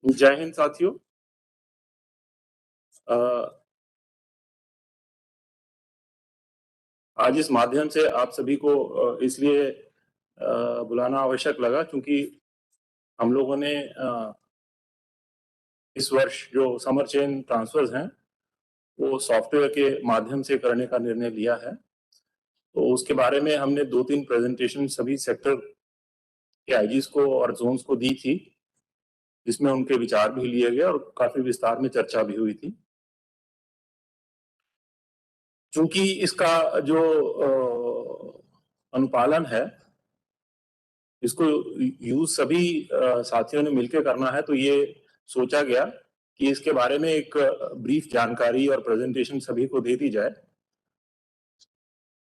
जय हिंद साथियों। अ, आज इस माध्यम से आप सभी को इसलिए बुलाना आवश्यक लगा क्योंकि हम लोगों ने इस वर्ष जो समर चेन ट्रांसफर्स हैं वो सॉफ्टवेयर के माध्यम से करने का निर्णय लिया है। तो उसके बारे में हमने 2-3 प्रेजेंटेशन सभी सेक्टर के आईजीज को और जोन्स को दी थी, जिसमें उनके विचार भी लिए गए और काफी विस्तार में चर्चा भी हुई थी। चूंकि इसका जो अनुपालन है इसको यूज सभी साथियों ने मिलकर करना है, तो ये सोचा गया कि इसके बारे में एक ब्रीफ जानकारी और प्रेजेंटेशन सभी को दे दी जाए,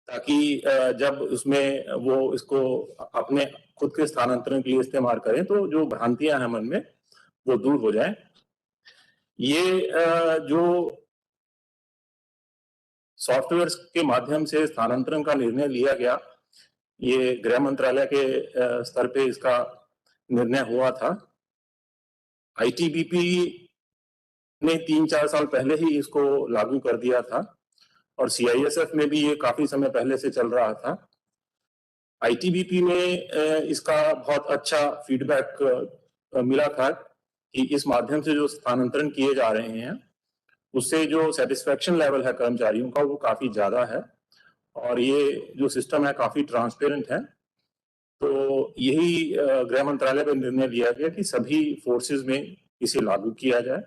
ताकि जब उसमें वो इसको अपने खुद के स्थानांतरण के लिए इस्तेमाल करें तो जो भ्रांतियां हैं मन में वो दूर हो जाएं। ये जो सॉफ्टवेयर के माध्यम से स्थानांतरण का निर्णय लिया गया, ये गृह मंत्रालय के स्तर पे इसका निर्णय हुआ था। आईटीबीपी ने 3-4 साल पहले ही इसको लागू कर दिया था और सीआईएसएफ में भी ये काफी समय पहले से चल रहा था। आईटीबीपी में इसका बहुत अच्छा फीडबैक मिला था कि इस माध्यम से जो स्थानांतरण किए जा रहे हैं उससे जो सेटिस्फेक्शन लेवल है कर्मचारियों का वो काफी ज्यादा है और ये जो सिस्टम है काफी ट्रांसपेरेंट है। तो यही गृह मंत्रालय पर निर्णय लिया गया कि सभी फोर्सेस में इसे लागू किया जाए।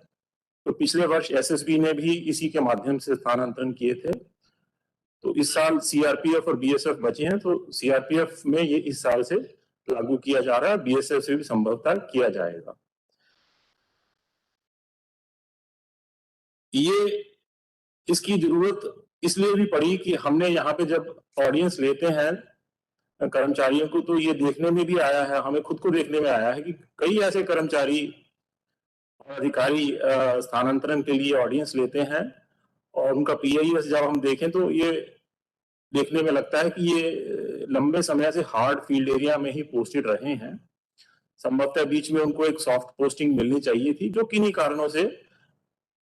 तो पिछले वर्ष एसएसबी ने भी इसी के माध्यम से स्थानांतरण किए थे। तो इस साल सीआरपीएफ और बीएसएफ बचे हैं, तो सीआरपीएफ में ये इस साल से लागू किया जा रहा है, बीएसएफ से भी संभवतः किया जाएगा। ये इसकी जरूरत इसलिए भी पड़ी कि हमने यहाँ पे जब ऑडियंस लेते हैं कर्मचारियों को, तो ये देखने में भी आया है, हमें खुद को देखने में आया है कि कई ऐसे कर्मचारी और अधिकारी स्थानांतरण के लिए ऑडियंस लेते हैं और उनका पीआईएस जब हम देखें तो ये देखने में लगता है कि ये लंबे समय से हार्ड फील्ड एरिया में ही पोस्टेड रहे हैं। संभवतः बीच में उनको एक सॉफ्ट पोस्टिंग मिलनी चाहिए थी, जो किन्हीं कारणों से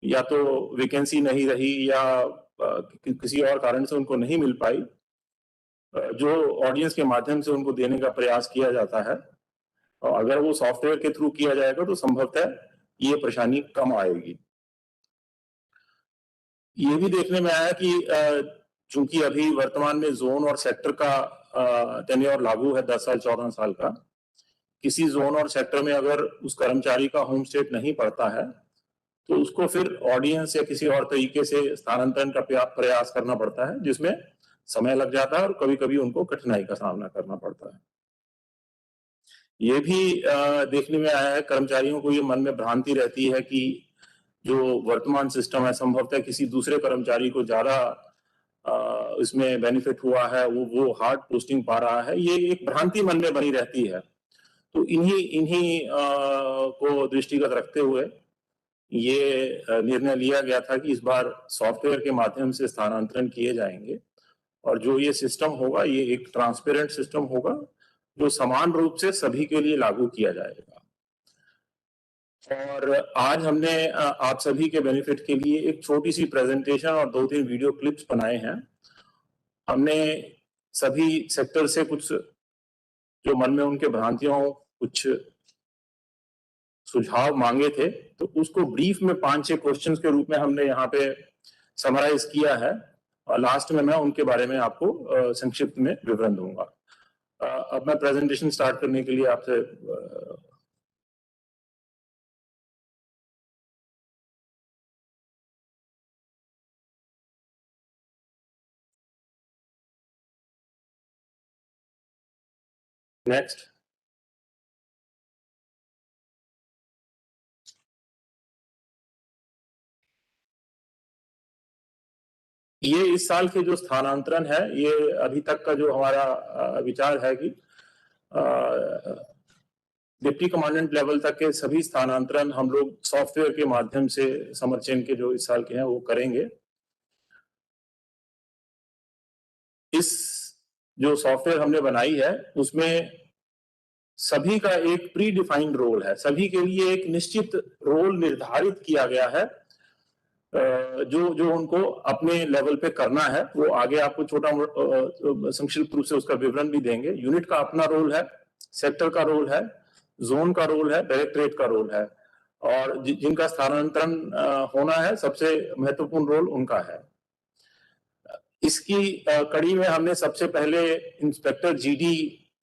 या तो वैकेंसी नहीं रही या किसी और कारण से उनको नहीं मिल पाई, जो ऑडियंस के माध्यम से उनको देने का प्रयास किया जाता है। और अगर वो सॉफ्टवेयर के थ्रू किया जाएगा तो संभवतः ये परेशानी कम आएगी। ये भी देखने में आया कि चूंकि अभी वर्तमान में जोन और सेक्टर का टेन्योर लागू है 10 साल 14 साल का, किसी जोन और सेक्टर में अगर उस कर्मचारी का होम स्टेट नहीं पड़ता है तो उसको फिर ऑडियंस या किसी और तरीके से स्थानांतरण का प्रयास करना पड़ता है, जिसमें समय लग जाता है और कभी कभी उनको कठिनाई का सामना करना पड़ता है। ये भी देखने में आया है, कर्मचारियों को ये मन में भ्रांति रहती है कि जो वर्तमान सिस्टम है संभवतः किसी दूसरे कर्मचारी को ज्यादा इसमें बेनिफिट हुआ है, वो हार्ड पोस्टिंग पा रहा है। ये एक भ्रांति मन में बनी रहती है। तो इन्हीं इन्हीं को दृष्टिगत रखते हुए ये निर्णय लिया गया था कि इस बार सॉफ्टवेयर के माध्यम से स्थानांतरण किए जाएंगे और जो ये सिस्टम होगा ये एक ट्रांसपेरेंट सिस्टम होगा जो समान रूप से सभी के लिए लागू किया जाएगा। और आज हमने आप सभी के बेनिफिट के लिए एक छोटी सी प्रेजेंटेशन और 2-3 वीडियो क्लिप्स बनाए हैं। हमने सभी सेक्टर से कुछ जो मन में उनके भ्रांतियों कुछ सुझाव मांगे थे, तो उसको ब्रीफ में 5-6 क्वेश्चंस के रूप में हमने यहाँ पे समराइज किया है और लास्ट में मैं उनके बारे में आपको संक्षिप्त में विवरण दूंगा। अब मैं प्रेजेंटेशन स्टार्ट करने के लिए आपसे नेक्स्ट। ये इस साल के जो स्थानांतरण है, ये अभी तक का जो हमारा विचार है कि डिप्टी कमांडेंट लेवल तक के सभी स्थानांतरण हम लोग सॉफ्टवेयर के माध्यम से समर चेन के जो इस साल के हैं वो करेंगे। इस जो सॉफ्टवेयर हमने बनाई है उसमें सभी का एक प्री डिफाइंड रोल है, सभी के लिए एक निश्चित रोल निर्धारित किया गया है जो जो उनको अपने लेवल पे करना है। वो आगे आपको छोटा संक्षिप्त रूप से उसका विवरण भी देंगे। यूनिट का अपना रोल है, सेक्टर का रोल है, जोन का रोल है, डायरेक्टरेट का रोल है, और जिनका स्थानांतरण होना है सबसे महत्वपूर्ण रोल उनका है। इसकी कड़ी में हमने सबसे पहले इंस्पेक्टर जीडी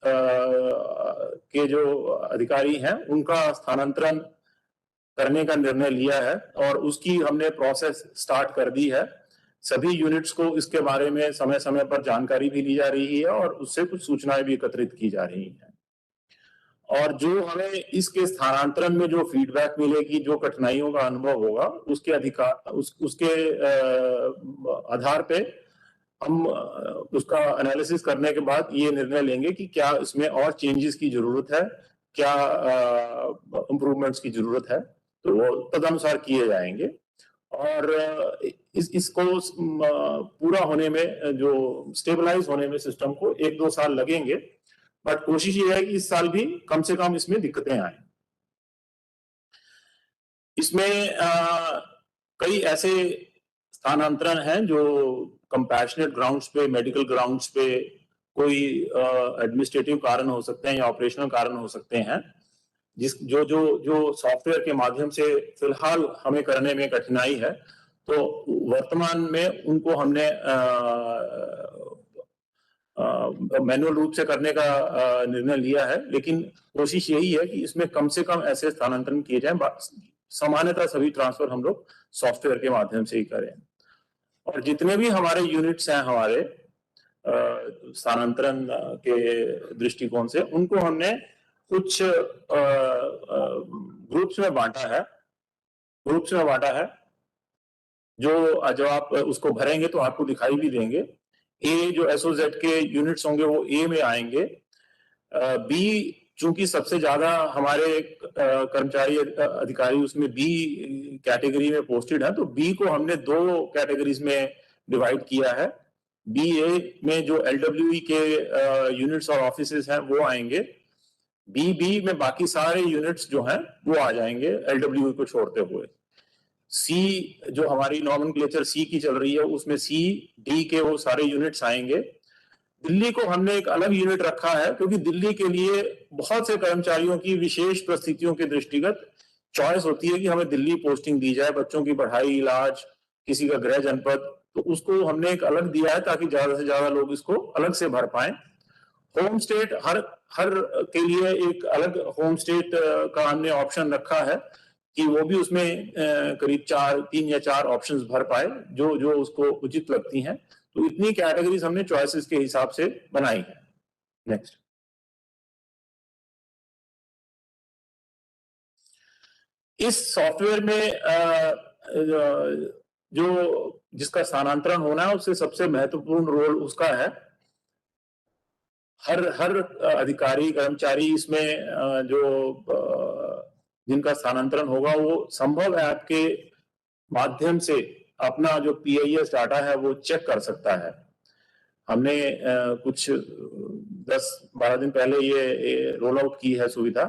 के जो अधिकारी हैं उनका स्थानांतरण करने का निर्णय लिया है और उसकी हमने प्रोसेस स्टार्ट कर दी है। सभी यूनिट्स को इसके बारे में समय समय पर जानकारी भी ली जा रही है और उससे कुछ सूचनाएं भी एकत्रित की जा रही हैं। और जो हमें इसके स्थानांतरण में जो फीडबैक मिलेगी, जो कठिनाइयों का अनुभव होगा, उसके उसके आधार पे हम उसका एनालिसिस करने के बाद ये निर्णय लेंगे कि क्या इसमें और चेंजेस की जरूरत है, क्या इम्प्रूवमेंट्स की जरूरत है, तो वो तदनुसार किए जाएंगे। और इसको पूरा होने में, जो स्टेबलाइज होने में सिस्टम को 1-2 साल लगेंगे, बट कोशिश ये है कि इस साल भी कम से कम इसमें दिक्कतें आए। इसमें कई ऐसे स्थानांतरण हैं जो कंपैशनेट ग्राउंड्स पे, मेडिकल ग्राउंड्स पे, कोई एडमिनिस्ट्रेटिव कारण हो सकते हैं या ऑपरेशनल कारण हो सकते हैं, जो सॉफ्टवेयर के माध्यम से फिलहाल हमें करने में कठिनाई है। तो वर्तमान में उनको हमने मैनुअल रूप से करने का निर्णय लिया है, लेकिन कोशिश यही है कि इसमें कम से कम ऐसे स्थानांतरण किए जाएं। सामान्यतः सभी ट्रांसफर हम लोग सॉफ्टवेयर के माध्यम से ही करें। और जितने भी हमारे यूनिट्स हैं हमारे स्थानांतरण के दृष्टिकोण से, उनको हमने कुछ ग्रुप्स में बांटा है, जो आप उसको भरेंगे तो आपको दिखाई भी देंगे। ए जो एसओजेड के यूनिट्स होंगे वो ए में आएंगे। बी चूंकि सबसे ज्यादा हमारे कर्मचारी अधिकारी उसमें बी कैटेगरी में पोस्टेड है, तो बी को हमने 2 कैटेगरीज में डिवाइड किया है। बी ए में जो एलडब्ल्यूई के यूनिट्स और ऑफिसेस हैं वो आएंगे। बी में बाकी सारे यूनिट्स जो हैं वो आ जाएंगे एलडब्ल्यूई को छोड़ते हुए। सी जो हमारी नॉमेनक्लेचर सी की चल रही है, उसमें सी डी के वो सारे यूनिट्स आएंगे। दिल्ली को हमने एक अलग यूनिट रखा है क्योंकि दिल्ली के लिए बहुत से कर्मचारियों की विशेष परिस्थितियों के दृष्टिगत चॉइस होती है कि हमें दिल्ली पोस्टिंग दी जाए, बच्चों की पढ़ाई, इलाज, किसी का गृह जनपद, तो उसको हमने एक अलग दिया है ताकि ज्यादा से ज्यादा लोग इसको अलग से भर पाए। होम स्टेट हर के लिए एक अलग होम स्टेट का हमने ऑप्शन रखा है कि वो भी उसमें करीब 3 या 4 ऑप्शंस भर पाए जो उसको उचित लगती हैं। तो इतनी कैटेगरीज हमने चॉइसेस के हिसाब से बनाई है। नेक्स्ट। इस सॉफ्टवेयर में जिसका स्थानांतरण होना है उससे सबसे महत्वपूर्ण रोल उसका है। हर अधिकारी, कर्मचारी इसमें जिनका स्थानांतरण होगा वो संभव ऐप के माध्यम से अपना जो पीआईएस डाटा है वो चेक कर सकता है। हमने कुछ 10-12 दिन पहले ये रोल आउट की है सुविधा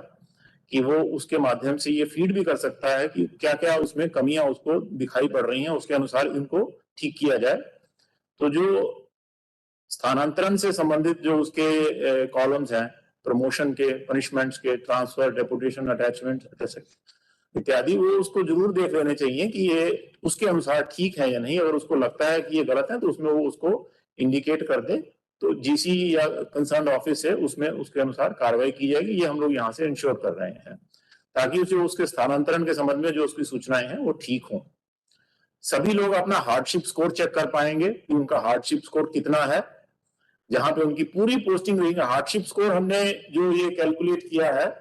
कि वो उसके माध्यम से ये फीड भी कर सकता है कि क्या क्या उसमें कमियां उसको दिखाई पड़ रही हैं, उसके अनुसार इनको ठीक किया जाए। तो जो स्थानांतरण से संबंधित जो उसके कॉलम्स हैं, प्रमोशन के, पनिशमेंट्स के, ट्रांसफर, डेपुटेशन, अटैचमेंट इत्यादि, वो उसको जरूर देख लेने चाहिए कि ये उसके अनुसार ठीक है या नहीं। अगर उसको लगता है कि ये गलत है तो उसमें वो उसको इंडिकेट कर दे, तो जीसी या कंसर्न ऑफिस है उसमें उसके अनुसार कार्रवाई की जाएगी। ये हम लोग यहाँ से इंश्योर कर रहे हैं ताकि उसके स्थानांतरण के संबंध में जो उसकी सूचनाएं हैं वो ठीक हों। सभी लोग अपना हार्डशिप स्कोर चेक कर पाएंगे कि उनका हार्डशिप स्कोर कितना है, जहां पे उनकी पूरी पोस्टिंग रही है। हार्डशिप स्कोर हमने जो ये कैलकुलेट किया है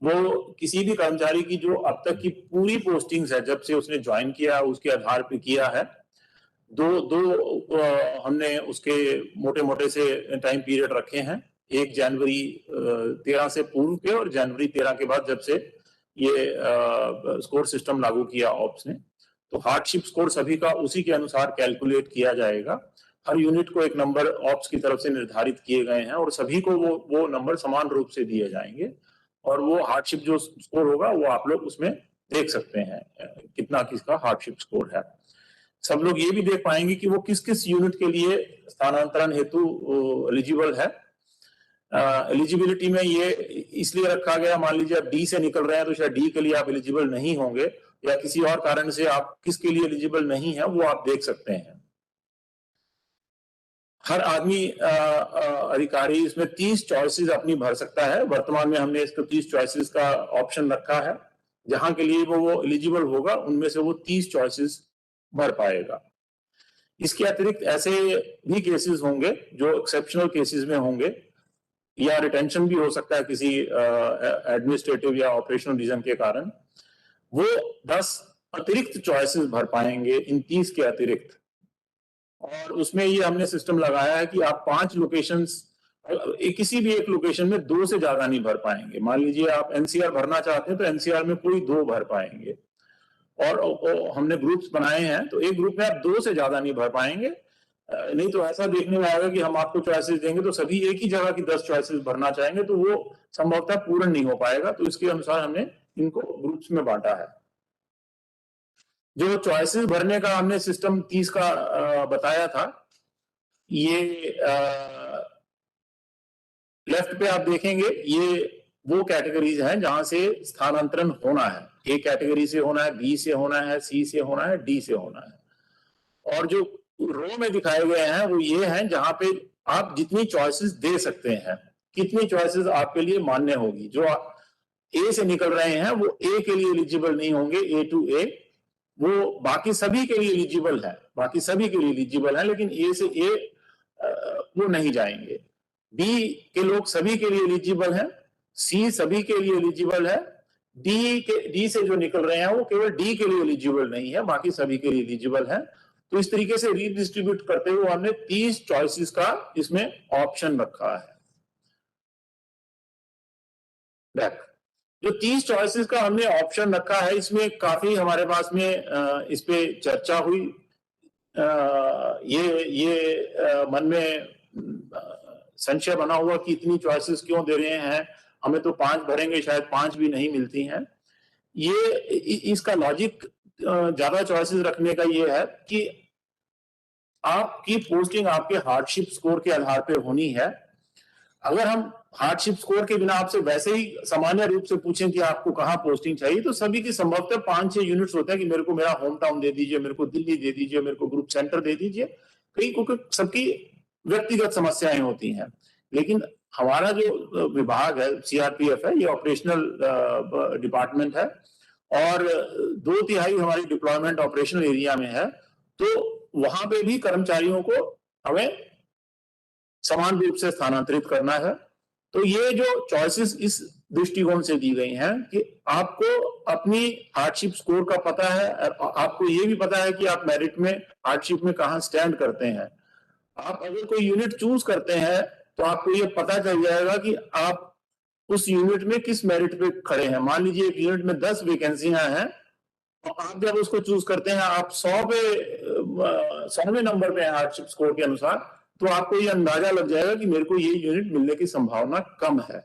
वो किसी भी कर्मचारी की जो अब तक की पूरी पोस्टिंग्स है, जब से उसने ज्वाइन किया उसके आधार पे किया है। दो हमने उसके मोटे से टाइम पीरियड रखे हैं, एक जनवरी 13 से पूर्व के और जनवरी 13 के बाद, जब से ये स्कोर सिस्टम लागू किया ऑप्स ने। तो हार्डशिप स्कोर सभी का उसी के अनुसार कैलकुलेट किया जाएगा। हर यूनिट को एक नंबर ऑप्स की तरफ से निर्धारित किए गए हैं और सभी को वो नंबर समान रूप से दिए जाएंगे और वो हार्डशिप जो स्कोर होगा वो आप लोग उसमें देख सकते हैं कितना किसका हार्डशिप स्कोर है। सब लोग ये भी देख पाएंगे कि वो किस किस यूनिट के लिए स्थानांतरण हेतु एलिजिबल है। एलिजिबिलिटी में ये इसलिए रखा गया, मान लीजिए आप डी से निकल रहे हैं तो शायद डी के लिए आप एलिजिबल नहीं होंगे या किसी और कारण से आप किसके लिए एलिजिबल नहीं है वो आप देख सकते हैं। हर आदमी अधिकारी इसमें 30 चॉइसेस अपनी भर सकता है। वर्तमान में हमने इसको 30 चॉइसेस का ऑप्शन रखा है, जहां के लिए वो एलिजिबल होगा उनमें से वो 30 चॉइसेस भर पाएगा। इसके अतिरिक्त ऐसे भी केसेस होंगे जो एक्सेप्शनल केसेस में होंगे या रिटेंशन भी हो सकता है किसी एडमिनिस्ट्रेटिव या ऑपरेशनल रीजन के कारण, वो 10 अतिरिक्त चॉइसेस भर पाएंगे इन 30 के अतिरिक्त। और उसमें ये हमने सिस्टम लगाया है कि आप 5 लोकेशंस किसी भी एक लोकेशन में 2 से ज्यादा नहीं भर पाएंगे। मान लीजिए आप एनसीआर भरना चाहते हैं तो एनसीआर में कोई 2 भर पाएंगे और हमने ग्रुप्स बनाए हैं तो एक ग्रुप में आप 2 से ज्यादा नहीं भर पाएंगे। नहीं तो ऐसा देखने में आएगा कि हम आपको चॉइसेस देंगे तो सभी एक ही जगह की 10 चॉइसेस भरना चाहेंगे तो वो संभवतः पूर्ण नहीं हो पाएगा। तो इसके अनुसार हमने इनको ग्रुप्स में बांटा है। जो चॉइसेस भरने का हमने सिस्टम 30 का बताया था, ये लेफ्ट पे आप देखेंगे ये वो कैटेगरीज हैं जहां से स्थानांतरण होना है। ए कैटेगरी से होना है, बी से होना है, सी से होना है, डी से होना है। और जो रो में दिखाए गए हैं वो ये हैं जहां पे आप जितनी चॉइसेस दे सकते हैं, कितनी चॉइसेस आपके लिए मान्य होगी। जो ए से निकल रहे हैं वो ए के लिए एलिजिबल नहीं होंगे, ए टू ए, वो बाकी सभी के लिए एलिजिबल है, बाकी सभी के लिए एलिजिबल है, लेकिन ए से ए वो नहीं जाएंगे। बी के लोग सभी के लिए एलिजिबल हैं, सी सभी के लिए एलिजिबल है, डी से जो निकल रहे हैं वो केवल डी के लिए एलिजिबल नहीं है, बाकी सभी के लिए एलिजिबल है। तो इस तरीके से रीडिस्ट्रीब्यूट करते हुए हमने 30 चॉइसेस का इसमें ऑप्शन रखा है। बैक जो 30 चॉइसेस का हमने ऑप्शन रखा है इसमें काफी हमारे पास में इस पे चर्चा हुई। ये मन में संशय बना हुआ कि इतनी चॉइसेस क्यों दे रहे हैं, हमें तो 5 भरेंगे, शायद 5 भी नहीं मिलती हैं। ये इसका लॉजिक ज्यादा चॉइसेस रखने का ये है कि आपकी पोस्टिंग आपके हार्डशिप स्कोर के आधार पर होनी है। अगर हम हार्डशिप स्कोर के बिना आपसे वैसे ही सामान्य रूप से पूछें कि आपको कहां पोस्टिंग चाहिए तो सभी की संभवतः 5-6 यूनिट्स होते हैं कि मेरे को मेरा होम टाउन दे दीजिए, मेरे को दिल्ली दे दीजिए, मेरे को ग्रुप सेंटर दे दीजिए, कई क्योंकि सबकी व्यक्तिगत समस्याएं होती हैं। लेकिन हमारा जो विभाग है सीआरपीएफ है, ये ऑपरेशनल डिपार्टमेंट है और 2/3 हमारी डिप्लॉयमेंट ऑपरेशनल एरिया में है, तो वहां पे भी कर्मचारियों को हमें समान रूप से स्थानांतरित करना है। तो ये जो चॉइसेस इस दृष्टिकोण से दी गई हैं कि आपको अपनी हार्डशिप स्कोर का पता है, आपको ये भी पता है कि आप मेरिट में हार्डशिप में कहां स्टैंड करते हैं। आप अगर कोई यूनिट चूज करते हैं तो आपको ये पता चल जाएगा कि आप उस यूनिट में किस मेरिट पे खड़े हैं। मान लीजिए एक यूनिट में 10 वैकेंसियां हैं और आप जब उसको चूज करते हैं आप 100वें नंबर पे हैं हार्डशिप स्कोर के अनुसार, तो आपको ये अंदाजा लग जाएगा कि मेरे को ये यूनिट मिलने की संभावना कम है।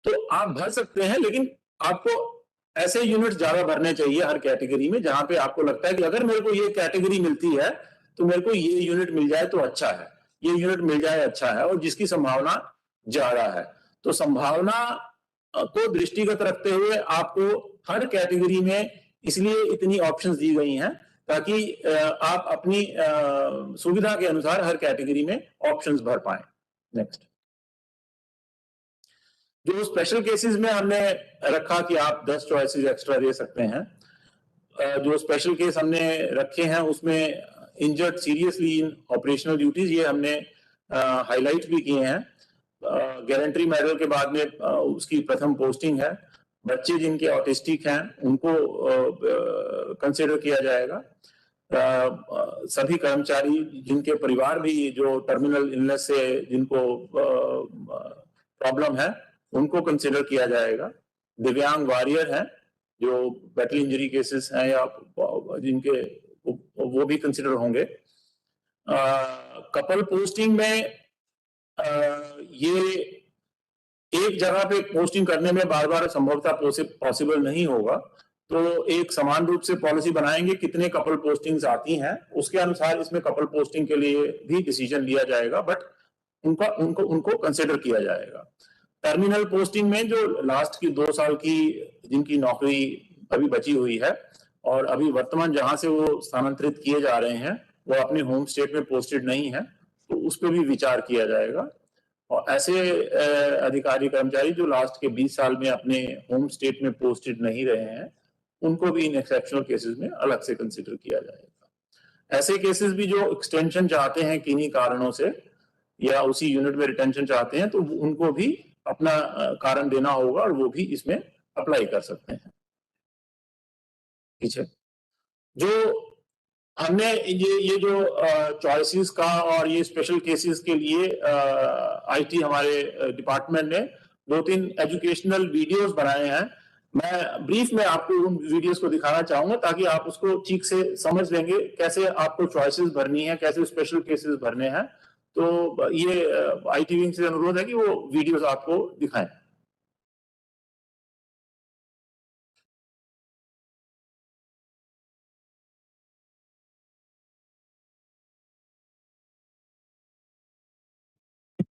तो आप भर सकते हैं, लेकिन आपको ऐसे यूनिट ज्यादा भरने चाहिए हर कैटेगरी में जहां पे आपको लगता है कि अगर मेरे को ये कैटेगरी मिलती है तो मेरे को ये यूनिट मिल जाए तो अच्छा है, ये यूनिट मिल जाए अच्छा है, और जिसकी संभावना ज्यादा है। तो संभावना को दृष्टिगत रखते हुए आपको हर कैटेगरी में इसलिए इतनी ऑप्शंस दी गई हैं ताकि आप अपनी सुविधा के अनुसार हर कैटेगरी में ऑप्शंस भर पाएं। नेक्स्ट, जो स्पेशल केसेस में हमने रखा कि आप 10 चॉइसेस एक्स्ट्रा दे सकते हैं, जो स्पेशल केस हमने रखे हैं उसमें injured seriously in operational duties, ये हमने हाईलाइट भी किए हैं। गारंटी मेडल के बाद में उसकी प्रथम पोस्टिंग है। बच्चे जिनके ऑटिस्टिक हैं उनको कंसिडर किया जाएगा। सभी कर्मचारी जिनके परिवार भी जो टर्मिनल इलनेस से जिनको प्रॉब्लम है उनको कंसिडर किया जाएगा। दिव्यांग वॉरियर हैं जो बैटल इंजरी केसेस हैं या जिनके वो भी कंसिडर होंगे। कपल पोस्टिंग में ये एक जगह पे पोस्टिंग करने में बार बार संभवतः पॉसिबल नहीं होगा, तो एक समान रूप से पॉलिसी बनाएंगे कितने कपल पोस्टिंग्स आती हैं, उसके अनुसार इसमें कपल पोस्टिंग के लिए भी डिसीजन लिया जाएगा, बट उनको कंसिडर किया जाएगा। टर्मिनल पोस्टिंग में जो लास्ट की 2 साल की जिनकी नौकरी अभी बची हुई है और अभी वर्तमान जहां से वो स्थानांतरित किए जा रहे हैं वो अपने होम स्टेट में पोस्टेड नहीं है, तो उस पर भी विचार किया जाएगा। और ऐसे अधिकारी कर्मचारी जो लास्ट के 20 साल में अपने होम स्टेट में पोस्टेड नहीं रहे हैं, उनको भी इन एक्सेप्शनल केसेस में अलग से कंसिडर किया जाएगा। ऐसे केसेस भी जो एक्सटेंशन चाहते हैं किन्हीं कारणों से या उसी यूनिट में रिटेंशन चाहते हैं, तो उनको भी अपना कारण देना होगा और वो भी इसमें अप्लाई कर सकते हैं। पीछे जो हमने ये जो चॉइसेस का और ये स्पेशल केसेस के लिए आईटी हमारे डिपार्टमेंट ने 2-3 एजुकेशनल वीडियोस बनाए हैं। मैं ब्रीफ में आपको उन वीडियोस को दिखाना चाहूंगा ताकि आप उसको ठीक से समझ लेंगे कैसे आपको चॉइसेस भरनी है, कैसे स्पेशल केसेस भरने हैं। तो ये आईटी विंग से अनुरोध है कि वो वीडियोस आपको दिखाएं।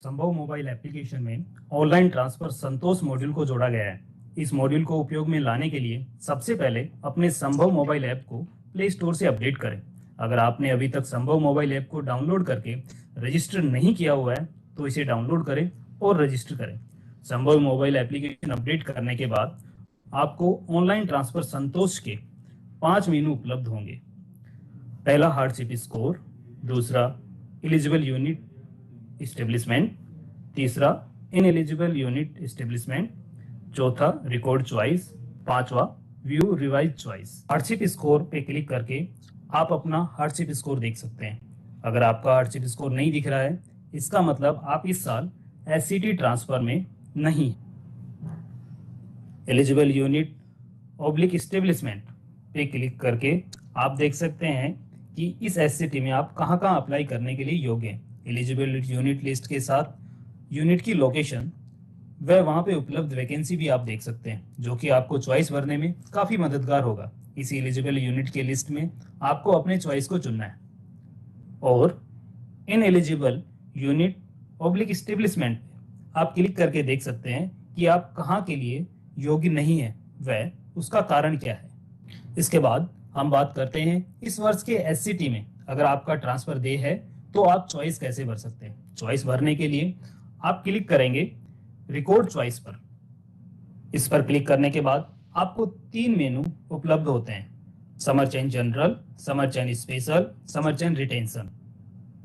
संभव मोबाइल एप्लीकेशन में ऑनलाइन ट्रांसफर संतोष मॉड्यूल को जोड़ा गया है। इस मॉड्यूल को उपयोग में लाने के लिए सबसे पहले अपने संभव मोबाइल ऐप को प्ले स्टोर से अपडेट करें। अगर आपने अभी तक संभव मोबाइल ऐप को डाउनलोड करके रजिस्टर नहीं किया हुआ है तो इसे डाउनलोड करें और रजिस्टर करें। संभव मोबाइल एप्लीकेशन अपडेट करने के बाद आपको ऑनलाइन ट्रांसफर संतोष के 5 मेनू उपलब्ध होंगे। पहला हार्डशिप स्कोर, दूसरा एलिजिबल यूनिट एस्टेब्लिशमेंट, तीसरा इनएलिजिबल यूनिट एस्टेब्लिशमेंट, चौथा रिकॉर्ड चॉइस, पांचवा view revise choice. Hardship score पे क्लिक करके आप अपना हार्डशिप स्कोर देख सकते हैं। अगर आपका हार्डशिप स्कोर नहीं दिख रहा है, इसका मतलब आप इस साल एससीटी ट्रांसफर में नहीं। एलिजिबल यूनिट ऑब्लिक एस्टेब्लिशमेंट पे क्लिक करके आप देख सकते हैं कि इस एससीटी में आप कहां अप्लाई करने के लिए योग्य हैं। एलिजिबल यूनिट लिस्ट के साथ यूनिट की लोकेशन व वहां पे उपलब्ध वैकेंसी भी आप देख सकते हैं, जो कि आपको चॉइस भरने में काफी मददगार होगा। इस एलिजिबल यूनिट के लिस्ट में आपको अपने चॉइस को चुनना है। और in eligible unit oblique establishment आप क्लिक करके देख सकते हैं कि आप कहां के लिए योग्य नहीं है व उसका कारण क्या है। इसके बाद हम बात करते हैं इस वर्ष के एससीटी में अगर आपका ट्रांसफर डे है तो आप चॉइस कैसे भर सकते हैं। चॉइस भरने के लिए आप क्लिक करेंगे रिकॉर्ड चॉइस पर। इस पर क्लिक करने के बाद आपको 3 मेनू उपलब्ध होते हैं, summer change general, summer change special, summer change retention.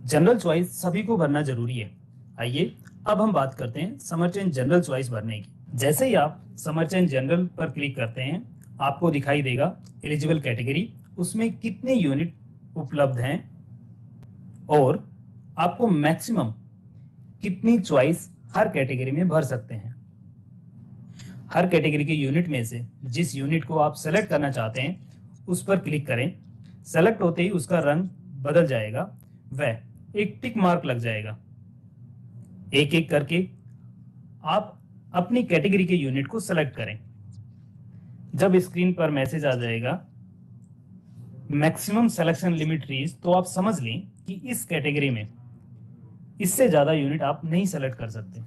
General choice सभी को भरना जरूरी है। आइए अब हम बात करते हैं समर चेंज जनरल चॉइस भरने की। जैसे ही आप समर चेंज जनरल पर क्लिक करते हैं आपको दिखाई देगा एलिजिबल कैटेगरी, उसमें कितने यूनिट उपलब्ध हैं और आपको मैक्सिमम कितनी चॉइस हर कैटेगरी में भर सकते हैं। हर कैटेगरी के यूनिट में से जिस यूनिट को आप सेलेक्ट करना चाहते हैं उस पर क्लिक करें। सेलेक्ट होते ही उसका रंग बदल जाएगा व एक टिक मार्क लग जाएगा। एक एक करके आप अपनी कैटेगरी के यूनिट को सेलेक्ट करें। जब स्क्रीन पर मैसेज आ जाएगा मैक्सिमम सिलेक्शन लिमिट रीच, तो आप समझ लें कि इस कैटेगरी में इससे ज्यादा यूनिट आप नहीं सेलेक्ट कर सकते।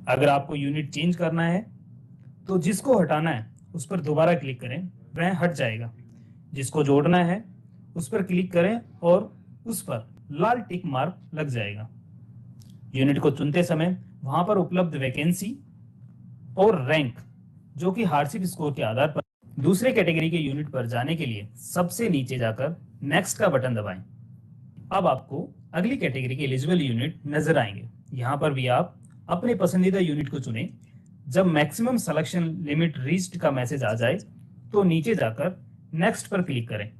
अगर आपको यूनिट चेंज करना है तो जिसको हटाना है उस पर दोबारा क्लिक करें, वह हट जाएगा। जिसको जोड़ना है उस पर क्लिक करें और उस पर लाल टिक मार्क लग जाएगा। यूनिट को चुनते समय वहां पर उपलब्ध वैकेंसी और रैंक, जो कि हार्डशिप स्कोर के आधार पर दूसरे कैटेगरी के यूनिट पर जाने के लिए सबसे नीचे जाकर नेक्स्ट का बटन दबाएं। अब आपको अगली कैटेगरी के एलिजिबल यूनिट नजर आएंगे। यहाँ पर भी आप अपने पसंदीदा यूनिट को चुनें। जब मैक्सिमम सिलेक्शन लिमिट रीच्ड का मैसेज आ जाए तो नीचे जाकर नेक्स्ट पर क्लिक करें।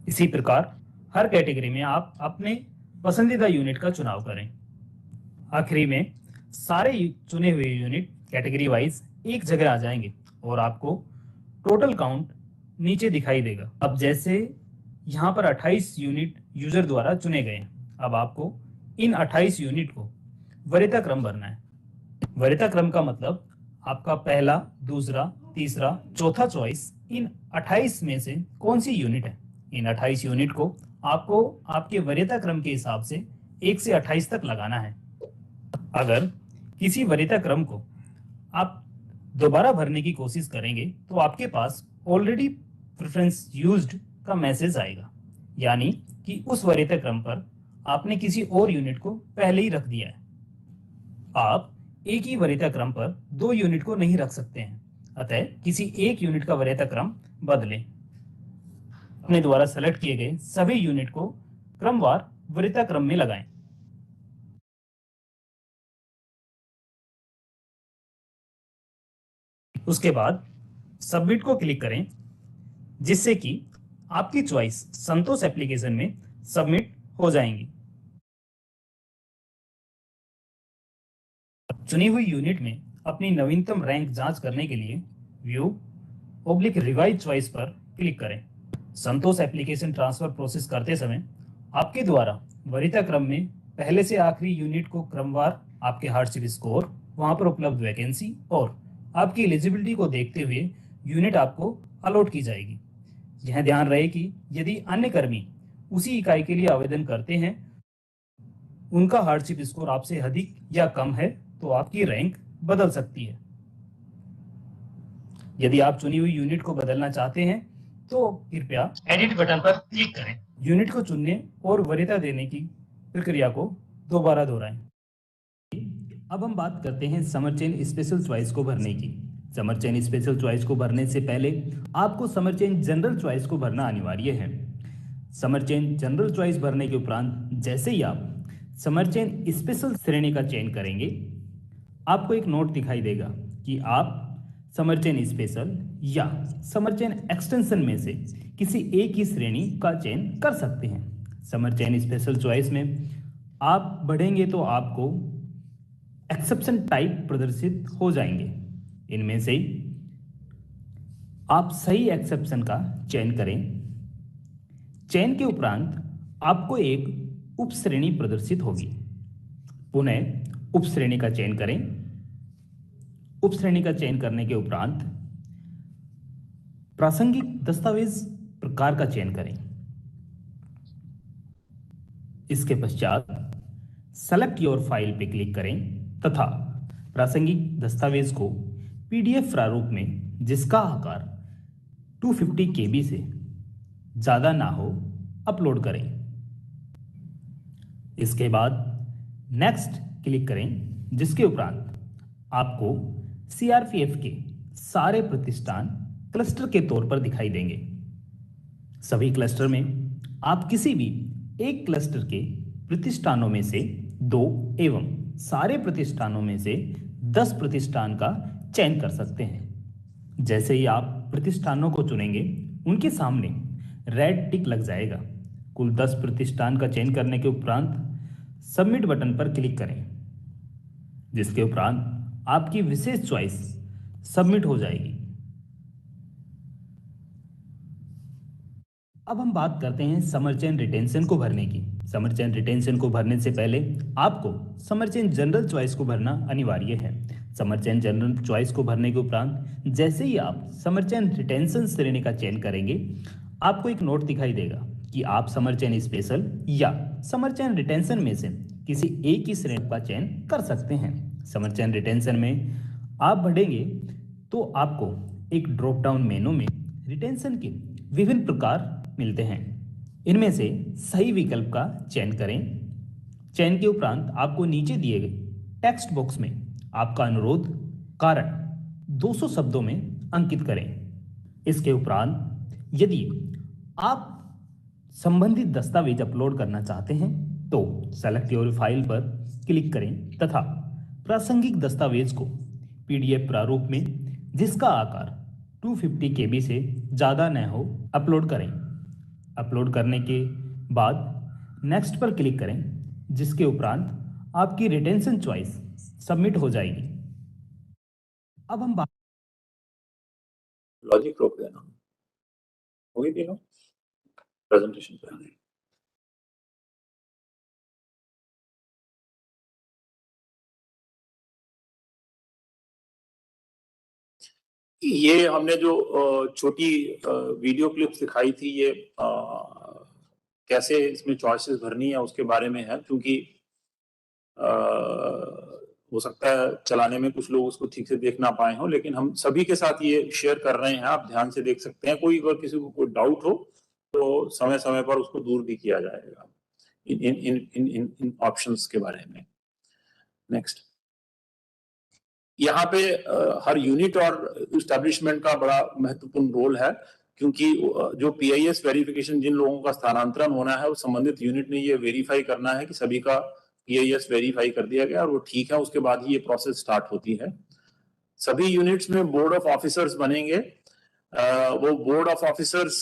इसी प्रकार हर कैटेगरी में आप अपने पसंदीदा यूनिट का चुनाव करें। आखिरी में सारे चुने हुए यूनिट कैटेगरी वाइज एक जगह आ जाएंगे और आपको टोटल काउंट नीचे दिखाई देगा। अब जैसे यहाँ पर 28 यूनिट यूजर द्वारा चुने गए हैं। अब आपको इन 28 यूनिट को वरीयता क्रम भरना है। वरीयता क्रम का मतलब आपका पहला, दूसरा, तीसरा, चौथा चॉइस, इन 28 में से कौन सी यूनिट है। इन 28 यूनिट को आपको आपके वरीयता क्रम के हिसाब से 1 से 28 तक लगाना है। अगर किसी वरीयता क्रम को आप दोबारा भरने की कोशिश करेंगे तो आपके पास ऑलरेडी प्रेफरेंस यूज्ड का मैसेज आएगा, यानी कि उस वरीयता क्रम पर आपने किसी और यूनिट को पहले ही रख दिया है। आप एक ही वरीयता क्रम पर 2 यूनिट को नहीं रख सकते हैं, अतः किसी एक यूनिट का वरीयता क्रम बदलें। अपने द्वारा सेलेक्ट किए गए सभी यूनिट को क्रमवार वरीयता क्रम में लगाएं। उसके बाद सबमिट को क्लिक करें, जिससे कि आपकी चॉइस संतोष एप्लीकेशन में सबमिट हो जाएंगी। चुनी हुई यूनिट में अपनी नवीनतम रैंक जांच करने के लिए व्यू/रिवाइज चॉइस पर क्लिक करें। संतोष एप्लीकेशन ट्रांसफर प्रोसेस करते समय आपके द्वारा वरीयता क्रम में पहले से आखिरी यूनिट को क्रमवार आपके हार्डशिप स्कोर, वहां पर उपलब्ध वैकेंसी और आपकी एलिजिबिलिटी को देखते हुए यूनिट आपको अलॉट की जाएगी। यह ध्यान रहे कि यदि अन्य कर्मी उसी इकाई के लिए आवेदन करते हैं, उनका हार्डशिप स्कोर आपसे अधिक या कम है तो आपकी रैंक बदल सकती है। यदि आप चुनी हुई यूनिट को बदलना चाहते हैं तो कृपया एडिट बटन पर क्लिक करें। यूनिट को चुनने और वरीयता देने की प्रक्रिया को दोबारा दोहराएं। अब हम बात करते हैं समर चेन स्पेशल चॉइस को भरने की। समर चेन स्पेशल चॉइस को भरने से पहले आपको समर चेन जनरल चॉइस को भरना अनिवार्य है। समर चेन जनरल चॉइस भरने के उपरांत जैसे ही आप समर चेन स्पेशल श्रेणी का चयन करेंगे, आपको एक नोट दिखाई देगा कि आप समर चेन स्पेशल या समर चेन एक्सटेंशन में से किसी एक ही श्रेणी का चयन कर सकते हैं। समर चेन स्पेशल चॉइस में आप बढ़ेंगे तो आपको एक्सेप्शन टाइप प्रदर्शित हो जाएंगे। इनमें से आप सही एक्सेप्शन का चयन करें। चयन के उपरांत आपको एक उप श्रेणी प्रदर्शित होगी। पुनः उप श्रेणी का चयन करें। उप श्रेणी का चयन करने के उपरांत प्रासंगिक दस्तावेज प्रकार का चयन करें। इसके पश्चात सेलेक्ट योर फाइल पे क्लिक करें तथा प्रासंगिक दस्तावेज को पीडीएफ प्रारूप में, जिसका आकार 250 KB से ज्यादा ना हो, अपलोड करें। इसके बाद नेक्स्ट क्लिक करें, जिसके उपरांत आपको सीआरपीएफ के सारे प्रतिष्ठान क्लस्टर के तौर पर दिखाई देंगे। सभी क्लस्टर में आप किसी भी एक क्लस्टर के प्रतिष्ठानों में से 2 एवं सारे प्रतिष्ठानों में से 10 प्रतिष्ठान का चयन कर सकते हैं। जैसे ही आप प्रतिष्ठानों को चुनेंगे, उनके सामने रेड टिक लग जाएगा। कुल 10 प्रतिष्ठान का चयन करने के उपरांत सबमिट बटन पर क्लिक करें, जिसके उपरांत आपकी विशेष चॉइस सबमिट हो जाएगी। अब हम बात करते हैं समर चेन रिटेंशन को भरने की। समर चेन रिटेंशन को भरने से पहले आपको समर चेन जनरल चॉइस को भरना अनिवार्य है। समर चेन जनरल चॉइस को भरने के उपरांत जैसे ही आप समर चेन रिटेंशन श्रेणी का चयन करेंगे, आपको एक नोट दिखाई देगा कि आप समर चेन स्पेशल या समर चेन रिटेंशन में से किसी एक ही श्रेणी का चयन कर सकते हैं। समर चेन रिटेंशन में आप बढ़ेंगे तो आपको एक ड्रॉप डाउन मेनू में रिटेंशन के विभिन्न प्रकार मिलते हैं। इनमें से सही विकल्प का चयन करें। चयन के उपरांत आपको नीचे दिए गए टेक्स्ट बॉक्स में आपका अनुरोध कारण 200 शब्दों में अंकित करें। इसके उपरांत यदि आप संबंधित दस्तावेज अपलोड करना चाहते हैं तो सेलेक्ट योर फाइल पर क्लिक करें तथा प्रासंगिक दस्तावेज को पीडीएफ प्रारूप में, जिसका आकार 250 KB से ज़्यादा न हो, अपलोड करें। अपलोड करने के बाद नेक्स्ट पर क्लिक करें, जिसके उपरांत आपकी रिटेंशन चॉइस सबमिट हो जाएगी। अब हम लॉजिक रोक देना, हो गई तीनों प्रेजेंटेशन पे। ये हमने जो छोटी वीडियो क्लिप्स दिखाई थी, ये कैसे इसमें चॉइसेस भरनी है उसके बारे में है, क्योंकि हो सकता है चलाने में कुछ लोग उसको ठीक से देख ना पाए हों, लेकिन हम सभी के साथ ये शेयर कर रहे हैं, आप ध्यान से देख सकते हैं। कोई अगर किसी को कोई डाउट हो तो समय समय पर उसको दूर भी किया जाएगा इन ऑप्शंस के बारे में। नेक्स्ट, यहाँ पे हर यूनिट और इस्टेब्लिशमेंट का बड़ा महत्वपूर्ण रोल है, क्योंकि जो पीआईएस वेरिफिकेशन जिन लोगों का स्थानांतरण होना है, वो संबंधित यूनिट ने ये वेरीफाई करना है कि सभी का पीआईएस वेरीफाई कर दिया गया और वो ठीक है, उसके बाद ही ये प्रोसेस स्टार्ट होती है। सभी यूनिट्स में बोर्ड ऑफ ऑफिसर्स बनेंगे। वो बोर्ड ऑफ ऑफिसर्स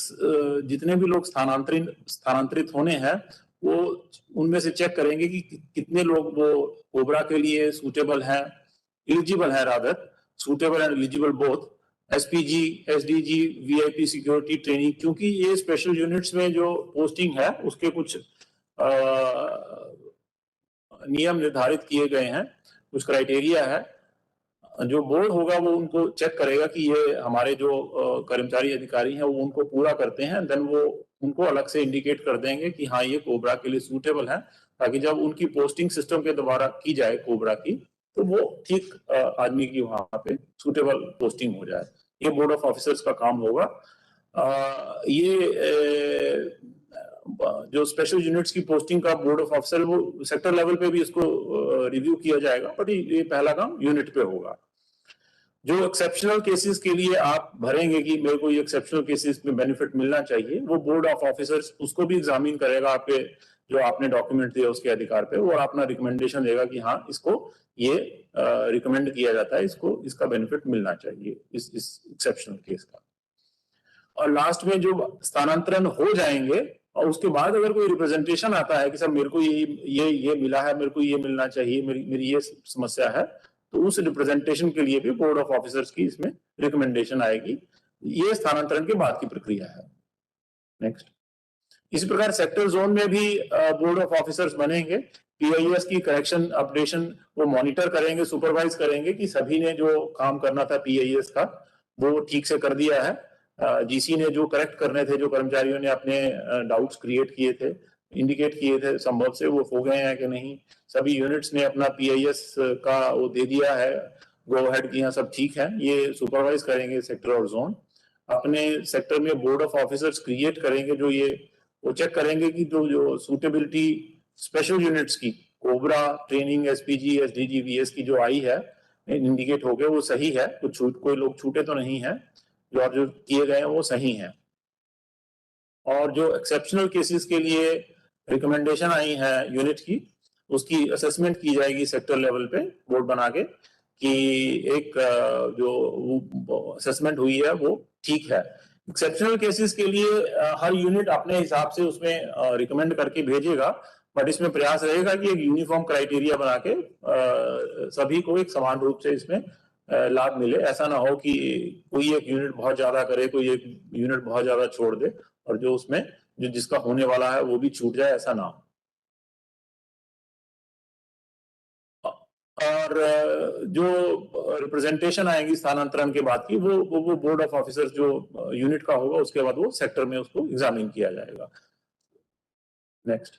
जितने भी लोग स्थानांतरित होने हैं, वो उनमें से चेक करेंगे कि कितने लोग वो कोबरा के लिए सूटेबल हैं, एलिजिबल है, rather suitable and eligible both, SPG, SDG, VIP security training, क्योंकि ये स्पेशल यूनिट्स में जो पोस्टिंग है उसके कुछ नियम निर्धारित किए गए हैं, कुछ क्राइटेरिया है। जो बोर्ड होगा वो उनको चेक करेगा कि ये हमारे जो कर्मचारी अधिकारी हैं वो उनको पूरा करते हैं, देन वो उनको अलग से इंडिकेट कर देंगे कि हाँ ये कोबरा के लिए सूटेबल है, ताकि जब उनकी पोस्टिंग सिस्टम के द्वारा की जाए कोबरा की, तो वो ठीक आदमी की वहां पे सूटेबल पोस्टिंग हो जाए। ये बोर्ड ऑफ ऑफिसर्स का काम होगा। ये जो स्पेशल यूनिट्स की पोस्टिंग का बोर्ड ऑफ ऑफिसर, वो सेक्टर लेवल पे भी इसको रिव्यू किया जाएगा, बट ये पहला काम यूनिट पे होगा। जो एक्सेप्शनल केसेस के लिए आप भरेंगे कि मेरे को ये एक्सेप्शनल केसेस में बेनिफिट मिलना चाहिए, वो बोर्ड ऑफ ऑफिसर्स उसको भी एग्जामिन करेगा, आपके जो आपने डॉक्यूमेंट दिए उसके अधिकार पे, और अपना रिकमेंडेशन देगा कि हाँ इसको ये रिकमेंड किया जाता है, इसको इसका बेनिफिट मिलना चाहिए इस एक्सेप्शनल केस का। और लास्ट में जो स्थानांतरण हो जाएंगे और उसके बाद अगर कोई रिप्रेजेंटेशन आता है कि सर मेरे को ये मिला है, मेरे को ये मिलना चाहिए, मेरी ये समस्या है, तो उस रिप्रेजेंटेशन के लिए भी बोर्ड ऑफ ऑफिसर्स की इसमें रिकमेंडेशन आएगी। ये स्थानांतरण के बाद की प्रक्रिया है। नेक्स्ट, इसी प्रकार सेक्टर जोन में भी बोर्ड ऑफ ऑफिसर्स बनेंगे। पीआईएस की करेक्शन अपडेशन वो मॉनिटर करेंगे, सुपरवाइज करेंगे कि सभी ने जो काम करना था पीआईएस का वो ठीक से कर दिया है। जीसी ने जो करेक्ट करने थे, जो कर्मचारियों ने अपने डाउट्स क्रिएट किए थे, इंडिकेट किए थे संभव से, वो हो गए हैं कि नहीं। सभी यूनिट्स ने अपना पीआईएस का वो दे दिया है, गो अहेड किया, सब ठीक है। ये सुपरवाइज करेंगे सेक्टर और जोन। अपने सेक्टर में बोर्ड ऑफ ऑफिसर्स क्रिएट करेंगे, जो ये वो चेक करेंगे कि जो सूटेबिलिटी स्पेशल यूनिट्स की COBRA training, SPG, SDG, VS की जो आई है, इंडिकेट हो गए, वो सही है, कुछ कोई लोग छूटे तो नहीं है, जो किए गए हैं वो सही हैं। और जो एक्सेप्शनल केसेस के लिए रिकमेंडेशन आई है यूनिट की, उसकी असेसमेंट की जाएगी सेक्टर लेवल पे बोर्ड बना के, कि एक जो असेसमेंट हुई है वो ठीक है। एक्सेप्शनल केसेस के लिए हर यूनिट अपने हिसाब से उसमें रिकमेंड करके भेजेगा, बट इसमें प्रयास रहेगा कि एक यूनिफॉर्म क्राइटेरिया बना के सभी को एक समान रूप से इसमें लाभ मिले। ऐसा ना हो कि कोई एक यूनिट बहुत ज्यादा करे, कोई एक यूनिट बहुत ज्यादा छोड़ दे, और जो उसमें जो जिसका होने वाला है वो भी छूट जाए, ऐसा ना हो। और जो रिप्रेजेंटेशन आएगी स्थानांतरण के बाद की, वो बोर्ड ऑफ ऑफिसर्स जो यूनिट का होगा, उसके बाद वो सेक्टर में उसको एग्जामिन किया जाएगा। नेक्स्ट,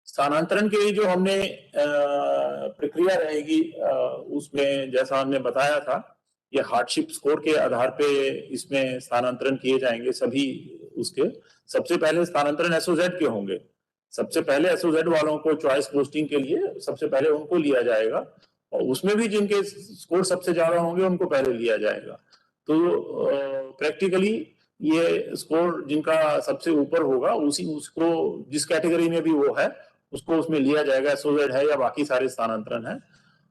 स्थानांतरण के लिए जो हमने प्रक्रिया रहेगी, उसमें जैसा हमने बताया था, ये हार्डशिप स्कोर के आधार पे इसमें स्थानांतरण किए जाएंगे सभी। उसके सबसे पहले स्थानांतरण एसओजेड के होंगे। सबसे पहले एसओजेड वालों को चॉइस पोस्टिंग के लिए सबसे पहले उनको लिया जाएगा, और उसमें भी जिनके स्कोर सबसे ज्यादा होंगे उनको पहले लिया जाएगा। तो प्रैक्टिकली ये स्कोर जिनका सबसे ऊपर होगा, उसको जिस कैटेगरी में भी वो है उसको उसमें लिया जाएगा, एसओजेड है या बाकी सारे स्थानांतरण है।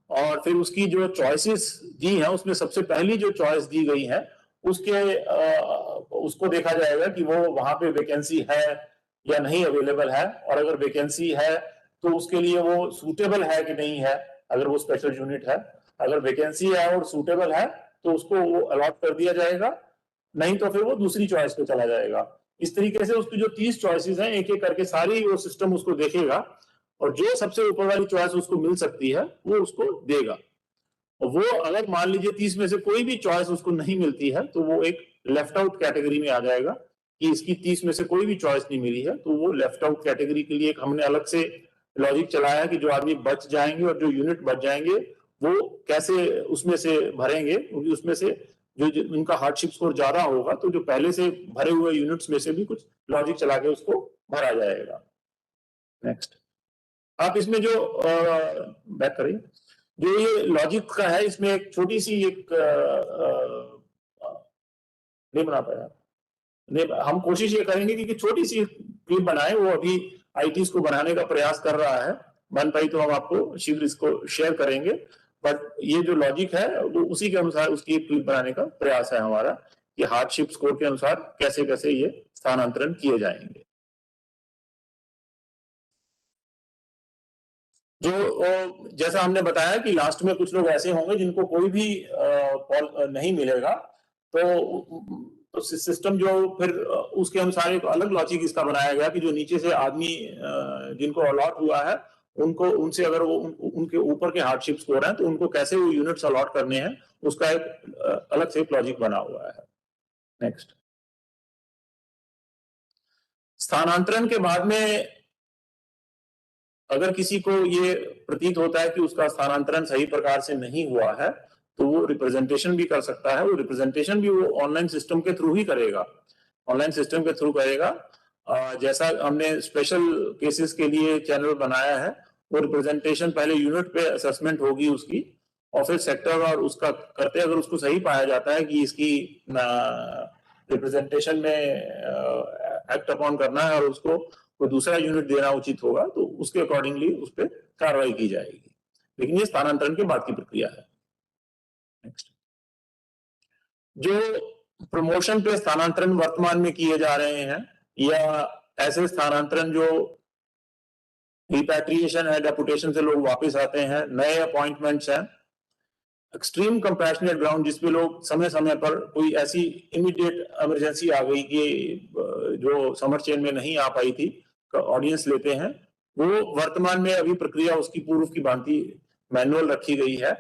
और फिर उसकी जो चॉइसेस दी हैं, उसमें सबसे पहली जो चॉइस दी गई है उसको देखा जाएगा कि वो वहां पे वैकेंसी है या नहीं अवेलेबल है, और अगर वैकेंसी है तो उसके लिए वो सूटेबल है कि नहीं है, अगर वो स्पेशल यूनिट है। अगर वैकेंसी है और सूटेबल है तो उसको वो अलॉट कर दिया जाएगा, नहीं तो फिर वो दूसरी चॉइस पे चला जाएगा। इस तरीके से उसकी जो 30 चॉइसेस हैं, एक एक करके सारी वो सिस्टम उसको देखेगा, और जो सबसे ऊपर वाली चॉइस उसको मिल सकती है वो उसको देगा। वो अगर मान लीजिए 30 में से कोई भी चॉइस उसको नहीं मिलती है तो वो एक लेफ्ट आउट कैटेगरी में आ जाएगा कि इसकी 30 में से कोई भी चॉइस नहीं मिली है, तो वो लेफ्ट आउट कैटेगरी के लिए एक हमने अलग से लॉजिक चलाया कि जो आदमी बच जाएंगे और जो यूनिट बच जाएंगे वो कैसे उसमें से भरेंगे, क्योंकि उसमें से जो इनका हार्डशिप स्कोर ज्यादा होगा तो जो पहले से भरे हुए यूनिट्स में से भी कुछ लॉजिक चला के उसको भरा जाएगा। नेक्स्ट, आप इसमें जो बैक करिए, जो ये लॉजिक का है इसमें एक छोटी सी एक नहीं बना पाया, नहीं, हम कोशिश ये करेंगे कि छोटी सी क्लिप बनाए, वो अभी आईटी को बनाने का प्रयास कर रहा है, बन पाई तो हम आपको शीघ्र इसको शेयर करेंगे, बट ये जो लॉजिक है वो उसी के अनुसार उसकी क्लिप बनाने का प्रयास है हमारा कि हार्डशिप स्कोर के अनुसार कैसे कैसे ये स्थानांतरण किए जाएंगे। जो जैसा हमने बताया कि लास्ट में कुछ लोग ऐसे होंगे जिनको कोई भी नहीं मिलेगा, तो सिस्टम जो फिर उसके अनुसार एक अलग लॉजिक इसका बनाया गया कि जो नीचे से आदमी जिनको अलॉट हुआ है उनको, उनसे अगर वो उनके ऊपर के हार्डशिप स्कोर हैं तो उनको कैसे वो यूनिट्स अलॉट करने हैं उसका एक अलग से लॉजिक बना हुआ है। नेक्स्ट, स्थानांतरण के बाद में अगर किसी को ये प्रतीत होता है कि उसका स्थानांतरण सही प्रकार से नहीं हुआ है तो वो रिप्रेजेंटेशन भी कर सकता है। वो रिप्रेजेंटेशन भी वो ऑनलाइन सिस्टम के थ्रू ही करेगा, ऑनलाइन सिस्टम के थ्रू करेगा। जैसा हमने स्पेशल केसेस के लिए चैनल बनाया है, वो रिप्रेजेंटेशन पहले यूनिट पे असेसमेंट होगी उसकी, और फिर सेक्टर और उसका करते अगर उसको सही पाया जाता है कि इसकी रिप्रेजेंटेशन में एक्ट अपॉन करना है और उसको कोई दूसरा यूनिट देना उचित होगा तो उसके अकॉर्डिंगली उस पर कार्रवाई की जाएगी, लेकिन ये स्थानांतरण के बाद की प्रक्रिया है। नेक्स्ट, जो प्रमोशन पे स्थानांतरण वर्तमान में किए जा रहे हैं या ऐसे स्थानांतरण जो रिपैट्रिएशन है, डेपुटेशन से लोग वापस आते हैं, नए अपॉइंटमेंट्स हैं, एक्सट्रीम कंपैशनेट ग्राउंड जिसपे लोग समय समय पर कोई ऐसी इमीडिएट इमरजेंसी आ गई कि जो समर चेन में नहीं आ पाई थी, ऑडियंस लेते हैं, वो वर्तमान में अभी प्रक्रिया उसकी पूर्व की भांति मैनुअल रखी गई है।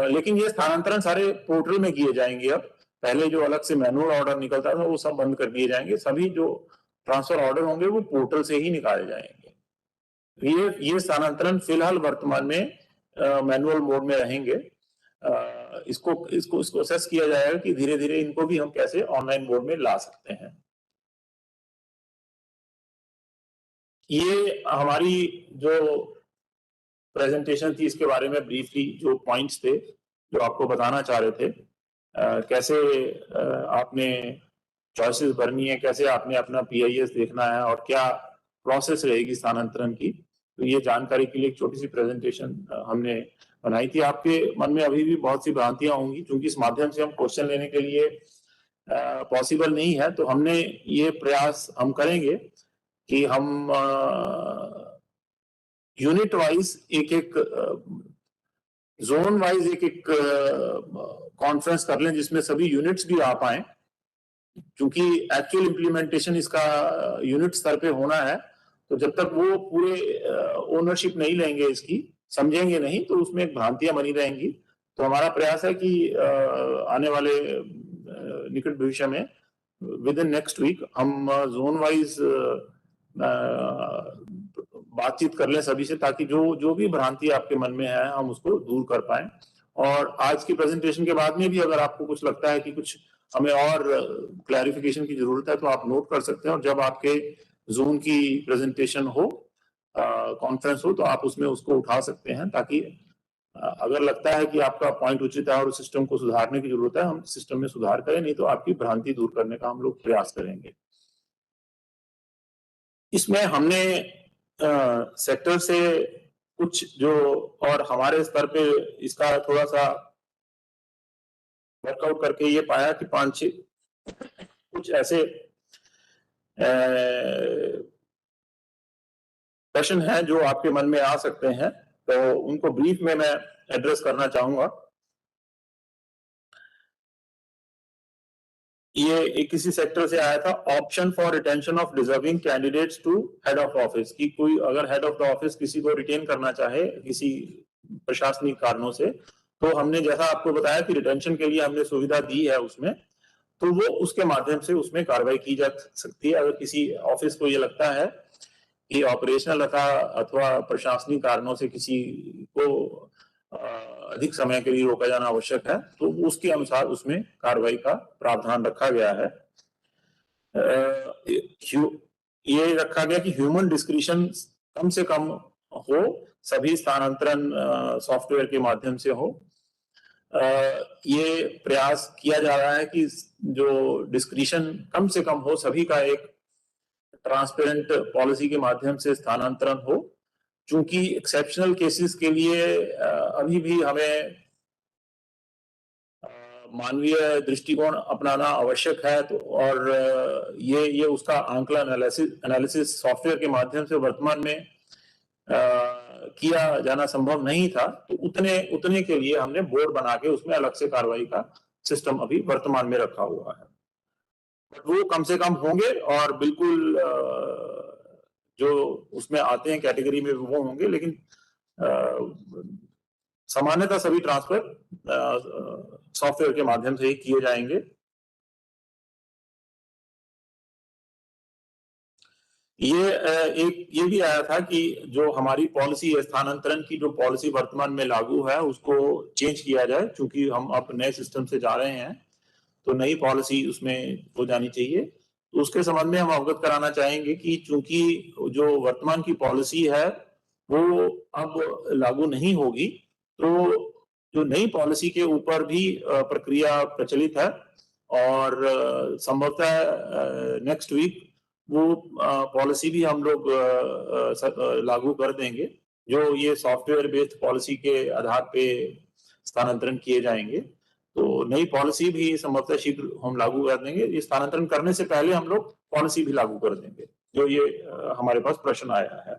लेकिन ये स्थानांतरण सारे पोर्टल में किए जाएंगे। अब पहले जो अलग से मैनुअल ऑर्डर निकलता था वो सब बंद कर दिए जाएंगे, सभी जो ट्रांसफर ऑर्डर होंगे वो पोर्टल से ही निकाले जाएंगे। ये स्थानांतरण फिलहाल वर्तमान में मैनुअल मोड में रहेंगे। इसको असेस किया जाएगा कि धीरे धीरे इनको भी हम कैसे ऑनलाइन मोड में ला सकते हैं। ये हमारी जो प्रेजेंटेशन थी इसके बारे में ब्रीफली जो पॉइंट्स थे जो आपको बताना चाह रहे थे, कैसे आपने चॉइसेस भरनी है, कैसे आपने अपना पीआईएस देखना है और क्या प्रोसेस रहेगी स्थानांतरण की, तो ये जानकारी के लिए एक छोटी सी प्रेजेंटेशन हमने बनाई थी। आपके मन में अभी भी बहुत सी भ्रांतियां होंगी, क्योंकि इस माध्यम से हम क्वेश्चन लेने के लिए पॉसिबल नहीं है, तो हमने ये प्रयास हम करेंगे कि हम यूनिट वाइज एक जोन वाइज एक कॉन्फ्रेंस कर लें जिसमें सभी यूनिट्स भी आ पाए, क्योंकि एक्चुअल इम्प्लीमेंटेशन इसका यूनिट स्तर पे होना है, तो जब तक वो पूरे ओनरशिप नहीं लेंगे, इसकी समझेंगे नहीं, तो उसमें भ्रांतियां बनी रहेंगी। तो हमारा प्रयास है कि आने वाले निकट भविष्य में विद इन नेक्स्ट वीक हम जोन वाइज बातचीत कर लें सभी से, ताकि जो भी भ्रांति आपके मन में है हम उसको दूर कर पाए। और आज की प्रेजेंटेशन के बाद में भी अगर आपको कुछ लगता है कि कुछ हमें और क्लैरिफिकेशन की जरूरत है तो आप नोट कर सकते हैं, और जब आपके जूम की प्रेजेंटेशन हो, कॉन्फ्रेंस हो, तो आप उसमें उसको उठा सकते हैं, ताकि अगर लगता है कि आपका पॉइंट उचित है और सिस्टम को सुधारने की जरूरत है, हम सिस्टम में सुधार करें, नहीं तो आपकी भ्रांति दूर करने का हम लोग प्रयास करेंगे। इसमें हमने सेक्टर से कुछ जो और हमारे स्तर पे इसका थोड़ा सा वर्कआउट करके ये पाया कि 5-6 कुछ ऐसे प्रश्न हैं जो आपके मन में आ सकते हैं, तो उनको ब्रीफ में मैं एड्रेस करना चाहूंगा। ये किसी सेक्टर से आया था, option for retention of deserving candidates to head of office, की कोई अगर हेड ऑफ द ऑफिस किसी को रिटेन करना चाहे किसी प्रशासनिक कारणों से, तो हमने जैसा आपको बताया कि रिटेंशन के लिए हमने सुविधा दी है उसमें, तो वो उसके माध्यम से उसमें कार्रवाई की जा सकती है। अगर किसी ऑफिस को ये लगता है कि ऑपरेशनल अथवा प्रशासनिक कारणों से किसी को अधिक समय के लिए रोका जाना आवश्यक है, तो उसके अनुसार उसमें कार्रवाई का प्रावधान रखा गया है। ये रखा गया कि ह्यूमन डिस्क्रिशन कम से कम हो, सभी स्थानांतरण सॉफ्टवेयर के माध्यम से हो। ये प्रयास किया जा रहा है कि जो डिस्क्रिशन कम से कम हो, सभी का एक ट्रांसपेरेंट पॉलिसी के माध्यम से स्थानांतरण हो। चूंकि एक्सेप्शनल केसेस के लिए अभी भी हमें मानवीय दृष्टिकोण अपनाना आवश्यक है, तो और ये उसका आंकलन एनालिसिस सॉफ्टवेयर के माध्यम से वर्तमान में किया जाना संभव नहीं था। तो उतने के लिए हमने बोर्ड बना के उसमें अलग से कार्रवाई का सिस्टम अभी वर्तमान में रखा हुआ है। वो कम से कम होंगे और बिल्कुल जो उसमें आते हैं कैटेगरी में वो होंगे, लेकिन सामान्यतः सभी ट्रांसफर सॉफ्टवेयर के माध्यम से ही किए जाएंगे। ये भी आया था कि जो हमारी पॉलिसी है स्थानांतरण की, जो पॉलिसी वर्तमान में लागू है उसको चेंज किया जाए। चूंकि हम अब नए सिस्टम से जा रहे हैं तो नई पॉलिसी उसमें हो जानी चाहिए। तो उसके संबंध में हम अवगत कराना चाहेंगे कि चूंकि जो वर्तमान की पॉलिसी है वो अब लागू नहीं होगी, तो जो नई पॉलिसी के ऊपर भी प्रक्रिया प्रचलित है और संभवतः नेक्स्ट वीक वो पॉलिसी भी हम लोग लागू कर देंगे, जो ये सॉफ्टवेयर बेस्ड पॉलिसी के आधार पे स्थानांतरण किए जाएंगे। तो नई पॉलिसी भी संभवतः शीघ्र हम लागू कर देंगे। ये स्थानांतरण करने से पहले हम लोग पॉलिसी भी लागू कर देंगे, जो ये हमारे पास प्रश्न आया है।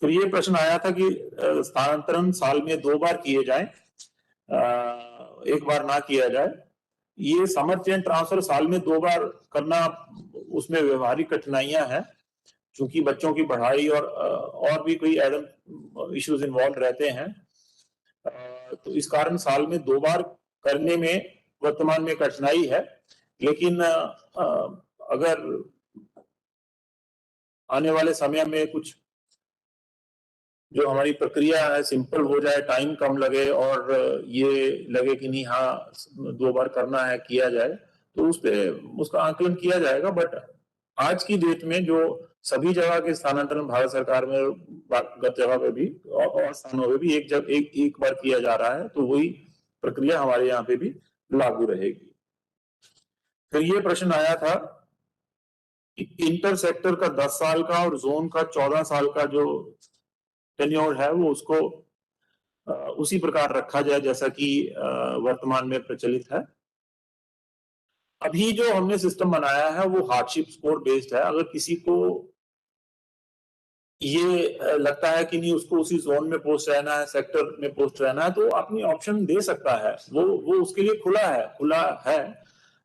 फिर ये प्रश्न आया था कि स्थानांतरण साल में 2 बार किए जाए, एक बार ना किया जाए। ये समर चेन ट्रांसफर साल में 2 बार करना, उसमें व्यवहारिक कठिनाइयां हैं, क्योंकि बच्चों की पढ़ाई और भी कोई एडम इश्यूज इन्वॉल्व रहते हैं। तो इस कारण साल में 2 बार करने में वर्तमान में कठिनाई है। लेकिन अगर आने वाले समय में कुछ जो हमारी प्रक्रिया है सिंपल हो जाए, टाइम कम लगे और ये लगे कि नहीं हाँ 2 बार करना है, किया जाए, तो उस पे उसका आकलन किया जाएगा। बट आज की डेट में जो सभी जगह के स्थानांतरण भारत सरकार में गत जगह पे भी और स्थानों पे भी एक बार किया जा रहा है, तो वही प्रक्रिया हमारे यहाँ पे भी लागू रहेगी। फिर ये प्रश्न आया था कि इंटर सेक्टर का 10 साल का और जोन का 14 साल का जो टेन्योर है वो उसको उसी प्रकार रखा जाए जैसा कि वर्तमान में प्रचलित है। अभी जो हमने सिस्टम बनाया है वो हार्डशिप स्कोर बेस्ड है। अगर किसी को ये लगता है कि नहीं उसको उसी जोन में पोस्ट रहना है, सेक्टर में पोस्ट रहना है, तो अपनी ऑप्शन दे सकता है, वो उसके लिए खुला है।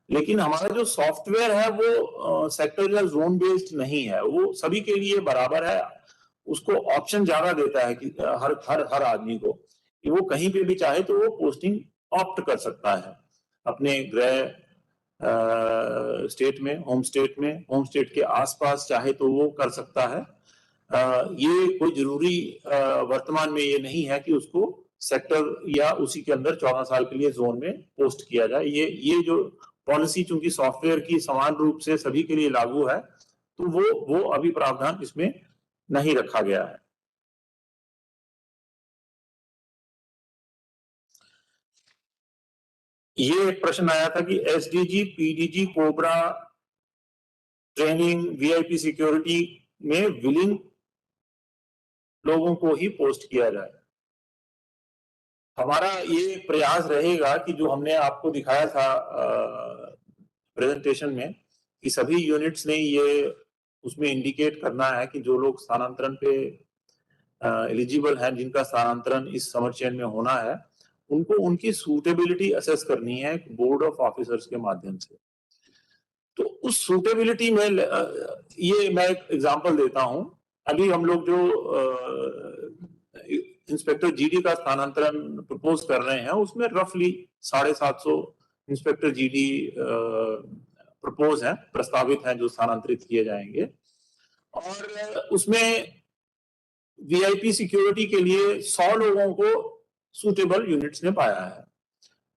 लेकिन हमारा जो सॉफ्टवेयर है वो सेक्टर या जोन बेस्ड नहीं है, वो सभी के लिए बराबर है। उसको ऑप्शन ज्यादा देता है कि हर आदमी को कि वो कहीं पे भी चाहे तो वो पोस्टिंग ऑप्ट कर सकता है अपने गृह स्टेट में, होम स्टेट के आसपास चाहे तो वो कर सकता है। ये कोई जरूरी वर्तमान में ये नहीं है कि उसको सेक्टर या उसी के अंदर 14 साल के लिए जोन में पोस्ट किया जाए। ये जो पॉलिसी चूंकि सॉफ्टवेयर की समान रूप से सभी के लिए लागू है, तो वो अभी प्रावधान इसमें नहीं रखा गया है। ये एक प्रश्न आया था कि SDG, PDG, cobra training, VIP security में विलिंग लोगों को ही पोस्ट किया जाए। हमारा ये प्रयास रहेगा कि जो हमने आपको दिखाया था प्रेजेंटेशन में कि सभी यूनिट्स ने ये उसमें इंडिकेट करना है कि जो लोग स्थानांतरण पे एलिजिबल हैं, जिनका स्थानांतरण इस समर चेन में होना है, उनको उनकी सूटेबिलिटी असेस करनी है बोर्ड ऑफ ऑफिसर्स के माध्यम से। तो उस सूटेबिलिटी में ये मैं एक एग्जांपल देता हूं। अभी हम लोग जो इंस्पेक्टर जीडी का स्थानांतरण प्रपोज कर रहे हैं उसमें रफली 750 इंस्पेक्टर जीडी प्रपोज है, प्रस्तावित हैं जो स्थानांतरित किए जाएंगे। और उसमें वीआईपी सिक्योरिटी के लिए 100 लोगों को सूटेबल यूनिट्स ने पाया है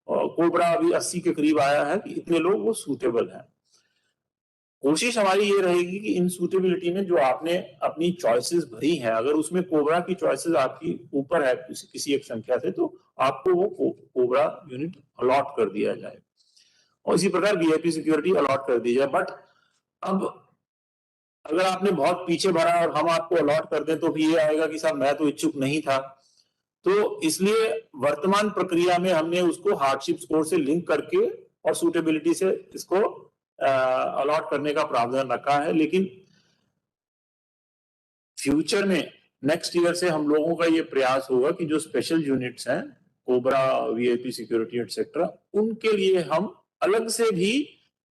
और कोबरा अभी 80 के करीब आया है कि इतने लोग वो सूटेबल हैं। कोशिश हमारी ये रहेगी कि इन सूटेबिलिटी में जो आपने अपनी चॉइसेस भरी हैं, अगर उसमें कोबरा की चॉइसेस आपकी ऊपर है किसी एक संख्या से, तो आपको वो कोबरा यूनिट अलॉट कर दिया जाए और इसी प्रकार वीआईपी सिक्योरिटी अलॉट कर दी जाए। बट अब अगर आपने बहुत पीछे भरा और हम आपको अलॉट कर दें तो भी ये आएगा कि साहब मैं तो इच्छुक नहीं था। तो इसलिए वर्तमान प्रक्रिया में हमने उसको हार्डशिप स्कोर से लिंक करके और सूटेबिलिटी से इसको अलॉट करने का प्रावधान रखा है। लेकिन फ्यूचर में नेक्स्ट ईयर से हम लोगों का ये प्रयास होगा कि जो स्पेशल यूनिट्स हैं, कोबरा, वीआईपी सिक्योरिटी एटसेट्रा, उनके लिए हम अलग से भी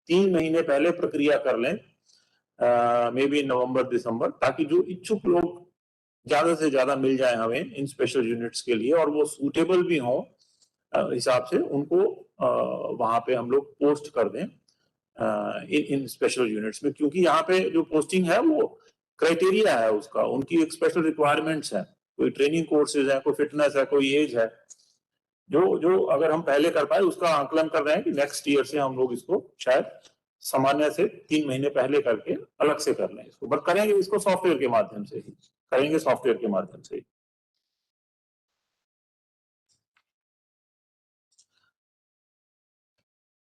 3 महीने पहले प्रक्रिया कर लें, मे बी नवंबर दिसंबर, ताकि जो इच्छुक लोग ज्यादा से ज्यादा मिल जाए हमें इन स्पेशल यूनिट्स के लिए और वो सूटेबल भी हों हिसाब से, उनको वहां पे हम लोग पोस्ट कर दें इन स्पेशल यूनिट्स में। क्योंकि यहाँ पे जो पोस्टिंग है वो क्राइटेरिया है उसका, उनकी एक स्पेशल रिक्वायरमेंट्स है, कोई ट्रेनिंग कोर्सेज है, कोई फिटनेस है, कोई एज है, जो अगर हम पहले कर पाए उसका आकलन कर रहे हैं कि नेक्स्ट ईयर से हम लोग इसको शायद सामान्य से 3 महीने पहले करके अलग से कर लें इसको। बट करेंगे इसको सॉफ्टवेयर के माध्यम से ही करेंगे, सॉफ्टवेयर के माध्यम से ही।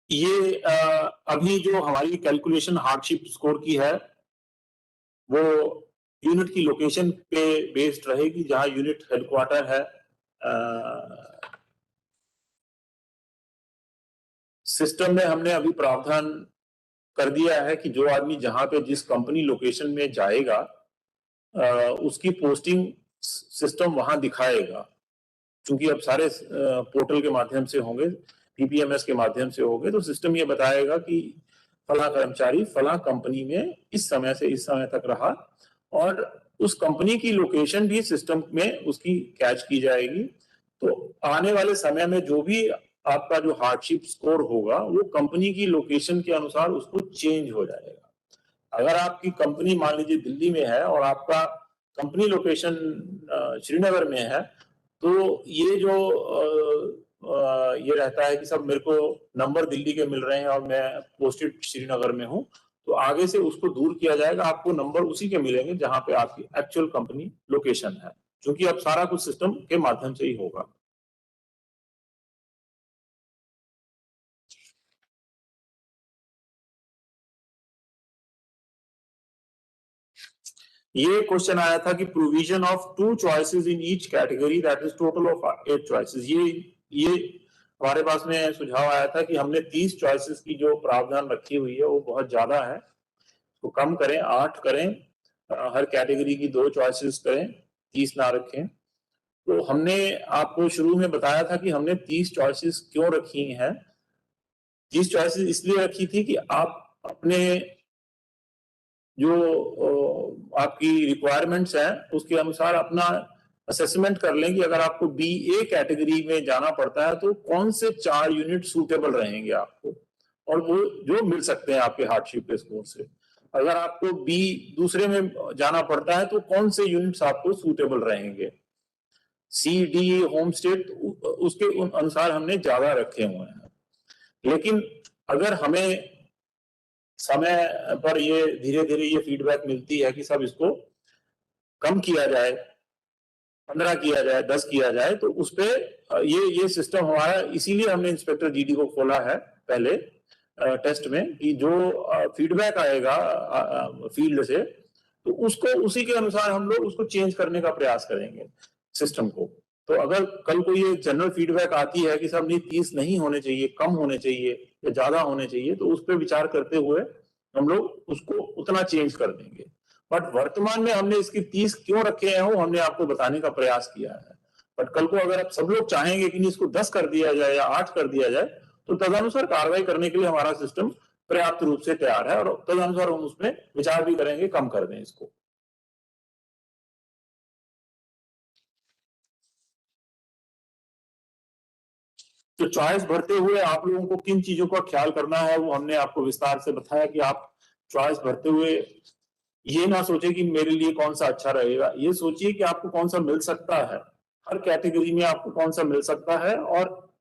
ये अभी जो हमारी कैलकुलेशन हार्डशिप स्कोर की है वो यूनिट की लोकेशन पे बेस्ड रहेगी, जहां यूनिट हेडक्वार्टर है। सिस्टम में हमने अभी प्रावधान कर दिया है कि जो आदमी जहां पे जिस कंपनी लोकेशन में जाएगा उसकी पोस्टिंग सिस्टम वहां दिखाएगा। क्योंकि अब सारे पोर्टल के माध्यम से होंगे, पीपीएमएस के माध्यम से होंगे, तो सिस्टम ये बताएगा कि फला कर्मचारी फला कंपनी में इस समय से इस समय तक रहा और उस कंपनी की लोकेशन भी सिस्टम में उसकी कैच की जाएगी। तो आने वाले समय में जो भी आपका जो हार्डशिप स्कोर होगा वो कंपनी की लोकेशन के अनुसार उसको चेंज हो जाएगा। अगर आपकी कंपनी मान लीजिए दिल्ली में है और आपका कंपनी लोकेशन श्रीनगर में है, तो ये जो ये रहता है कि सब मेरे को नंबर दिल्ली के मिल रहे हैं और मैं पोस्टेड श्रीनगर में हूं, तो आगे से उसको दूर किया जाएगा, आपको नंबर उसी के मिलेंगे जहां पे आपकी एक्चुअल कंपनी लोकेशन है, क्योंकि अब सारा कुछ सिस्टम के माध्यम से ही होगा। ये क्वेश्चन आया था कि provision of 2 choices in each category that is total of 8 choices. ये हमारे पास में सुझाव आया था कि हमने 30 चॉइसेस की जो प्रावधान रखी हुई है वो बहुत ज्यादा है, तो कम करें, 8 करें, हर कैटेगरी की 2 चॉइसेस करें, 30 ना रखें। तो हमने आपको शुरू में बताया था कि हमने 30 चॉइसेस क्यों रखी हैं। 30 चॉइसेस इसलिए रखी थी कि आप अपने जो आपकी रिक्वायरमेंट्स हैं उसके अनुसार अपना असेसमेंट कर लें कि अगर आपको बी ए कैटेगरी में जाना पड़ता है तो कौन से 4 यूनिट सूटेबल रहेंगे आपको, और वो जो मिल सकते हैं आपके हार्डशिप के स्कोर से। अगर आपको बी दूसरे में जाना पड़ता है तो कौन से यूनिट्स आपको सूटेबल रहेंगे। सी डी होम स्टेट उसके अनुसार हमने ज्यादा रखे हुए हैं। लेकिन अगर हमें समय पर ये धीरे धीरे ये फीडबैक मिलती है कि सब इसको कम किया जाए, 15 किया जाए, 10 किया जाए, तो उस पे ये सिस्टम हमारा, इसीलिए हमने इंस्पेक्टर जीडी को खोला है पहले टेस्ट में, कि जो फीडबैक आएगा फील्ड से तो उसको उसी के अनुसार हम लोग उसको चेंज करने का प्रयास करेंगे सिस्टम को। तो अगर कल को ये जनरल फीडबैक आती है कि सब नहीं 30 नहीं होने चाहिए, कम होने चाहिए या ज्यादा होने चाहिए, तो उस पर विचार करते हुए हम लोग उसको उतना चेंज कर देंगे। बट वर्तमान में हमने इसकी 30 क्यों रखे हैं वो हमने आपको बताने का प्रयास किया है। बट कल को अगर आप सब लोग चाहेंगे कि नहीं इसको 10 कर दिया जाए या 8 कर दिया जाए, तो तदनुसार कार्रवाई करने के लिए हमारा सिस्टम पर्याप्त रूप से तैयार है और तदनुसार हम उसमें विचार भी करेंगे कम कर दें इसको। तो चॉइस भरते हुए आप लोगों को किन चीजों का ख्याल करना है वो हमने आपको विस्तार से बताया कि आप चॉइस भरते हुए ये ना सोचे कि मेरे लिए कौन सा अच्छा रहेगा, ये सोचिए कि आपको कौन सा मिल सकता है, हर कैटेगरी में आपको कौन सा मिल सकता है और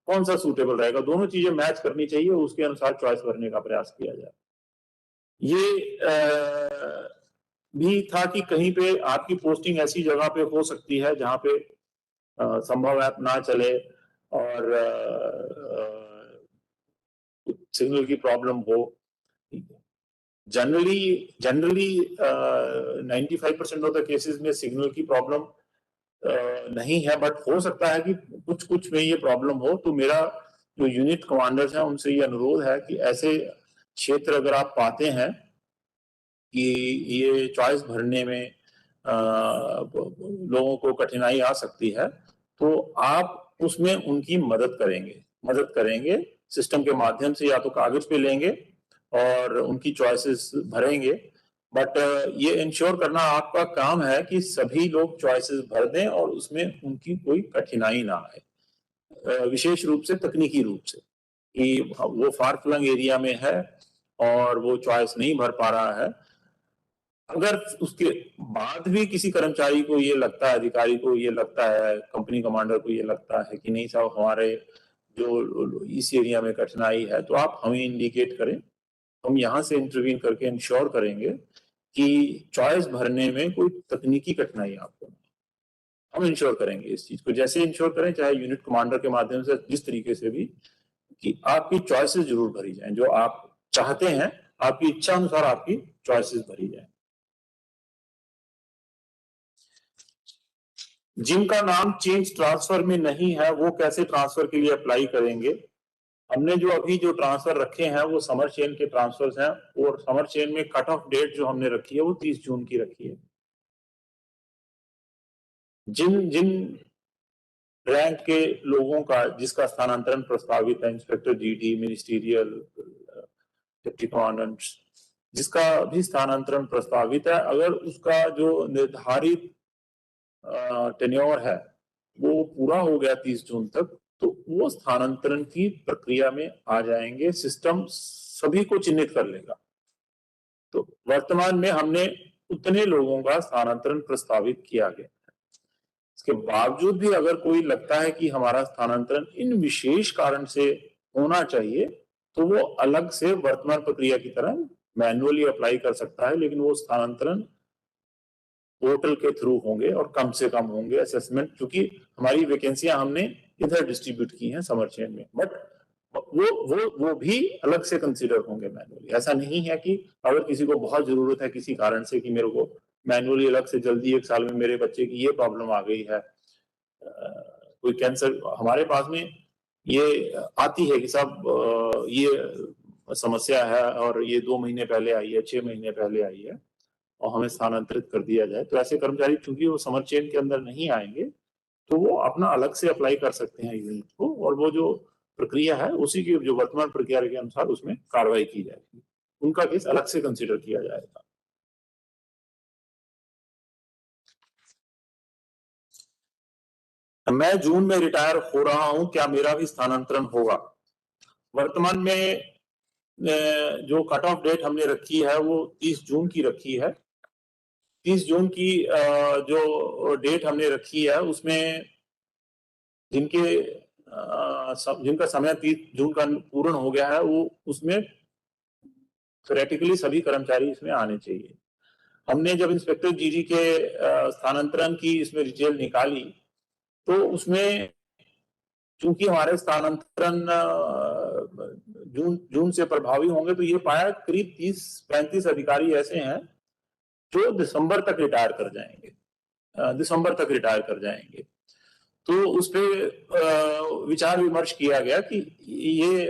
कौन सा सूटेबल रहेगा। दोनों चीजें मैच करनी चाहिए, उसके अनुसार चॉइस भरने का प्रयास किया जाए। ये भी था कि कहीं पे आपकी पोस्टिंग ऐसी जगह पे हो सकती है जहां पे संभव ऐप ना चले और सिग्नल की प्रॉब्लम हो। जनरली 95% ऑफ द केसेस में सिग्नल की प्रॉब्लम नहीं है, बट हो सकता है कि कुछ कुछ में ये प्रॉब्लम हो। तो मेरा जो यूनिट कमांडर्स हैं उनसे ये अनुरोध है कि ऐसे क्षेत्र अगर आप पाते हैं कि ये चॉइस भरने में लोगों को कठिनाई आ सकती है, तो आप उसमें उनकी मदद करेंगे सिस्टम के माध्यम से, या तो कागज पे लेंगे और उनकी चॉइसेस भरेंगे। बट ये इंश्योर करना आपका काम है कि सभी लोग चॉइसेस भर दें और उसमें उनकी कोई कठिनाई ना आए, विशेष रूप से तकनीकी रूप से कि वो फार फ्लंग एरिया में है और वो चॉइस नहीं भर पा रहा है। अगर उसके बाद भी किसी कर्मचारी को ये लगता है, अधिकारी को ये लगता है, कंपनी कमांडर को ये लगता है कि नहीं साहब हमारे जो इस एरिया में कठिनाई है, तो आप हमें इंडिकेट करें, हम यहाँ से इंटरवीन करके इंश्योर करेंगे कि चॉइस भरने में कोई तकनीकी कठिनाई आपको, हम इंश्योर करेंगे इस चीज को। जैसे इंश्योर करें, चाहे यूनिट कमांडर के माध्यम से, जिस तरीके से भी, कि आपकी चॉइसेस जरूर भरी जाएं, जो आप चाहते हैं आपकी इच्छा अनुसार आपकी चॉइसेस भरी जाएं। जिनका नाम चेंज ट्रांसफर में नहीं है वो कैसे ट्रांसफर के लिए अप्लाई करेंगे? हमने जो अभी जो ट्रांसफर रखे हैं वो समर चेन के ट्रांसफर्स हैं, और समर चेन में कट ऑफ डेट जो हमने रखी है वो 30 जून की रखी है। जिन जिन रैंक के लोगों का जिसका स्थानांतरण प्रस्तावित है, inspector GD, ministerial, deputy commandant, जिसका भी स्थानांतरण प्रस्तावित है, अगर उसका जो निर्धारित टेन्योर है वो पूरा हो गया 30 जून तक, तो वो स्थानांतरण की प्रक्रिया में आ जाएंगे, सिस्टम सभी को चिन्हित कर लेगा। तो वर्तमान में हमने उतने लोगों का स्थानांतरण प्रस्तावित किया गया। इसके बावजूद भी अगर कोई लगता है कि हमारा स्थानांतरण इन विशेष कारण से होना चाहिए, तो वो अलग से वर्तमान प्रक्रिया की तरह मैन्युअली अप्लाई कर सकता है, लेकिन वो स्थानांतरण पोर्टल के थ्रू होंगे और कम से कम होंगे असेसमेंट, क्योंकि हमारी वैकेंसियां हमने इधर डिस्ट्रीब्यूट की हैं समर चेन में, बट वो भी अलग से कंसीडर होंगे मैनुअली। ऐसा नहीं है कि अगर किसी को बहुत जरूरत है किसी कारण से कि मेरे को मैनुअली अलग से जल्दी 1 साल में मेरे बच्चे की ये प्रॉब्लम आ गई है, कोई कैंसर, हमारे पास में ये आती है कि साहब ये समस्या है और ये 2 महीने पहले आई है, 6 महीने पहले आई है और हमें स्थानांतरित कर दिया जाए, तो ऐसे कर्मचारी चूंकि वो समर चेन के अंदर नहीं आएंगे, तो वो अपना अलग से अप्लाई कर सकते हैं यूनिट को, और वो जो प्रक्रिया है उसी की जो वर्तमान प्रक्रिया के अनुसार उसमें कार्रवाई की जाएगी, उनका केस अलग से कंसीडर किया जाएगा। मैं जून में रिटायर हो रहा हूं, क्या मेरा भी स्थानांतरण होगा? वर्तमान में जो कट ऑफ डेट हमने रखी है वो 30 जून की रखी है। 30 जून की जो डेट हमने रखी है उसमें जिनका समय 30 जून का पूर्ण हो गया है, वो उसमें थ्योरेटिकली सभी कर्मचारी इसमें आने चाहिए। हमने जब इंस्पेक्टर जीडी के स्थानांतरण की इसमें डिटेल निकाली, तो उसमें चूंकि हमारे स्थानांतरण जून से प्रभावी होंगे, तो ये पाया करीब 30-35 अधिकारी ऐसे हैं जो दिसंबर तक रिटायर कर जाएंगे। तो उस पर विचार विमर्श किया गया कि ये